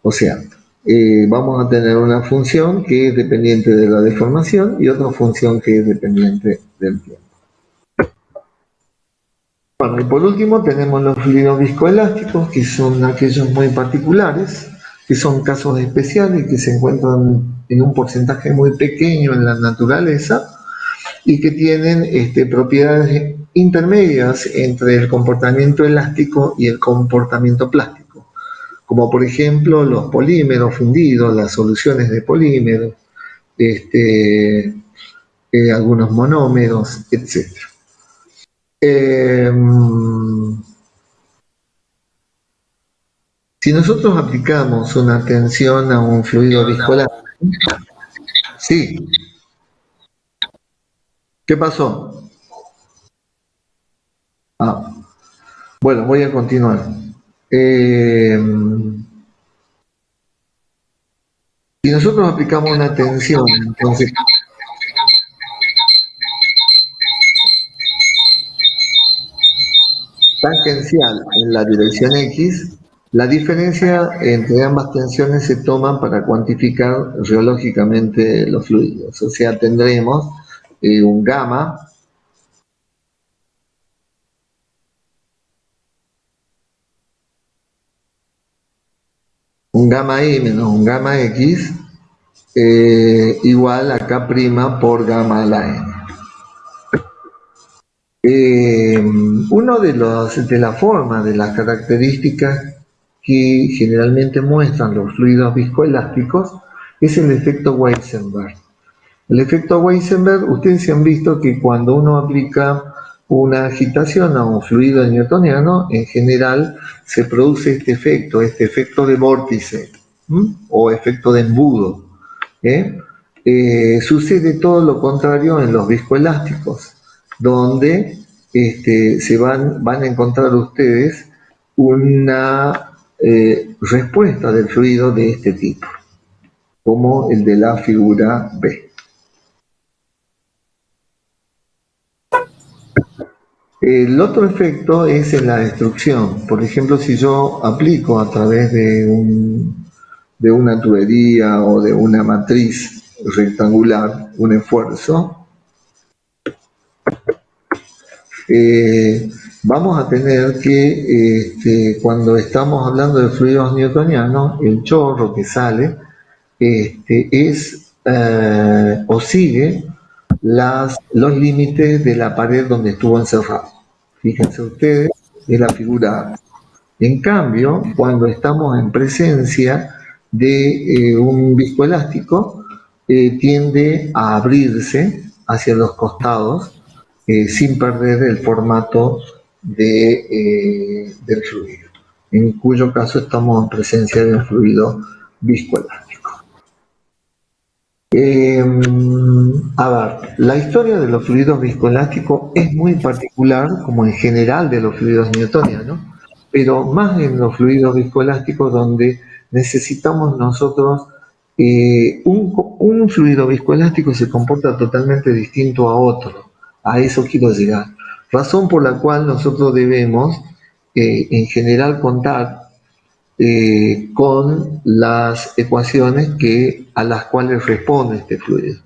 O sea, vamos a tener una función que es dependiente de la deformación y otra función que es dependiente del tiempo. Bueno, y por último tenemos los fluidos viscoelásticos, que son aquellos muy particulares, que son casos especiales que se encuentran en un porcentaje muy pequeño en la naturaleza y que tienen propiedades intermedias entre el comportamiento elástico y el comportamiento plástico, como por ejemplo los polímeros fundidos, las soluciones de polímeros, algunos monómeros, etc. Si nosotros aplicamos una tensión a un fluido viscoelástico, sí. ¿Qué pasó? Bueno, voy a continuar. Si nosotros aplicamos una tensión, entonces tangencial en la dirección X, la diferencia entre ambas tensiones se toma para cuantificar reológicamente los fluidos. O sea, tendremos un gamma I menos un gamma X igual a K' por gamma a la N. Uno de las formas, de las características que generalmente muestran los fluidos viscoelásticos es el efecto Weissenberg. El efecto Weissenberg, ustedes han visto que cuando uno aplica una agitación a un fluido newtoniano, en general se produce este efecto de vórtice o efecto de embudo. Sucede todo lo contrario en los viscoelásticos, donde se van a encontrar ustedes una respuesta del fluido de este tipo, como el de la figura B. El otro efecto es en la destrucción. Por ejemplo, si yo aplico a través de una tubería o de una matriz rectangular un esfuerzo, vamos a tener que cuando estamos hablando de fluidos newtonianos, el chorro que sale o sigue los límites de la pared donde estuvo encerrado. Fíjense ustedes, es la figura A. En cambio, cuando estamos en presencia de un viscoelástico, tiende a abrirse hacia los costados sin perder el formato del fluido, en cuyo caso estamos en presencia de un fluido viscoelástico. La historia de los fluidos viscoelásticos es muy particular, como en general de los fluidos newtonianos, pero más en los fluidos viscoelásticos, donde necesitamos nosotros un fluido viscoelástico se comporta totalmente distinto a otro. A eso quiero llegar. Razón por la cual nosotros debemos en general contar con las ecuaciones a las cuales responde este fluido.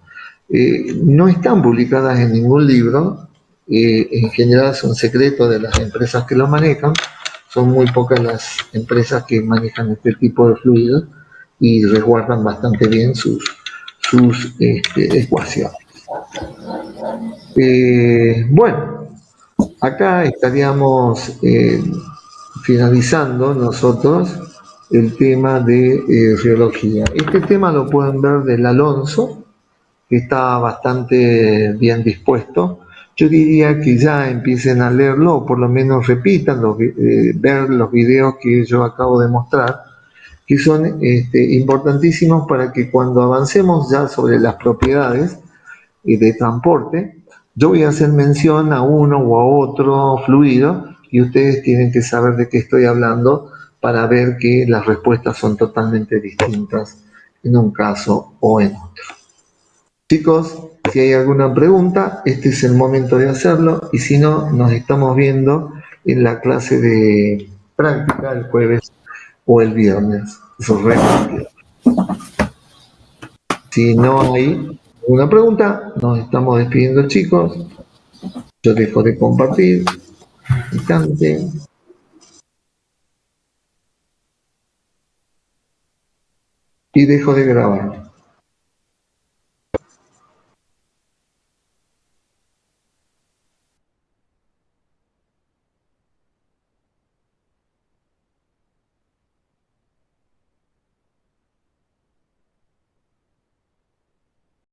No están publicadas en ningún libro, en general son secretos de las empresas que lo manejan, son muy pocas las empresas que manejan este tipo de fluidos y resguardan bastante bien sus ecuaciones. Bueno, acá estaríamos finalizando nosotros el tema de riología. Este tema lo pueden ver del Alonso, que está bastante bien dispuesto. Yo diría que ya empiecen a leerlo, o por lo menos repitan, ver los videos que yo acabo de mostrar, que son importantísimos para que cuando avancemos ya sobre las propiedades de transporte, yo voy a hacer mención a uno o a otro fluido y ustedes tienen que saber de qué estoy hablando para ver que las respuestas son totalmente distintas en un caso o en otro. Chicos, si hay alguna pregunta, este es el momento de hacerlo y si no, nos estamos viendo en la clase de práctica el jueves o el viernes. Eso es re rápido. Si no hay ninguna pregunta, nos estamos despidiendo, chicos. Yo dejo de compartir. Instante. Y dejo de grabar.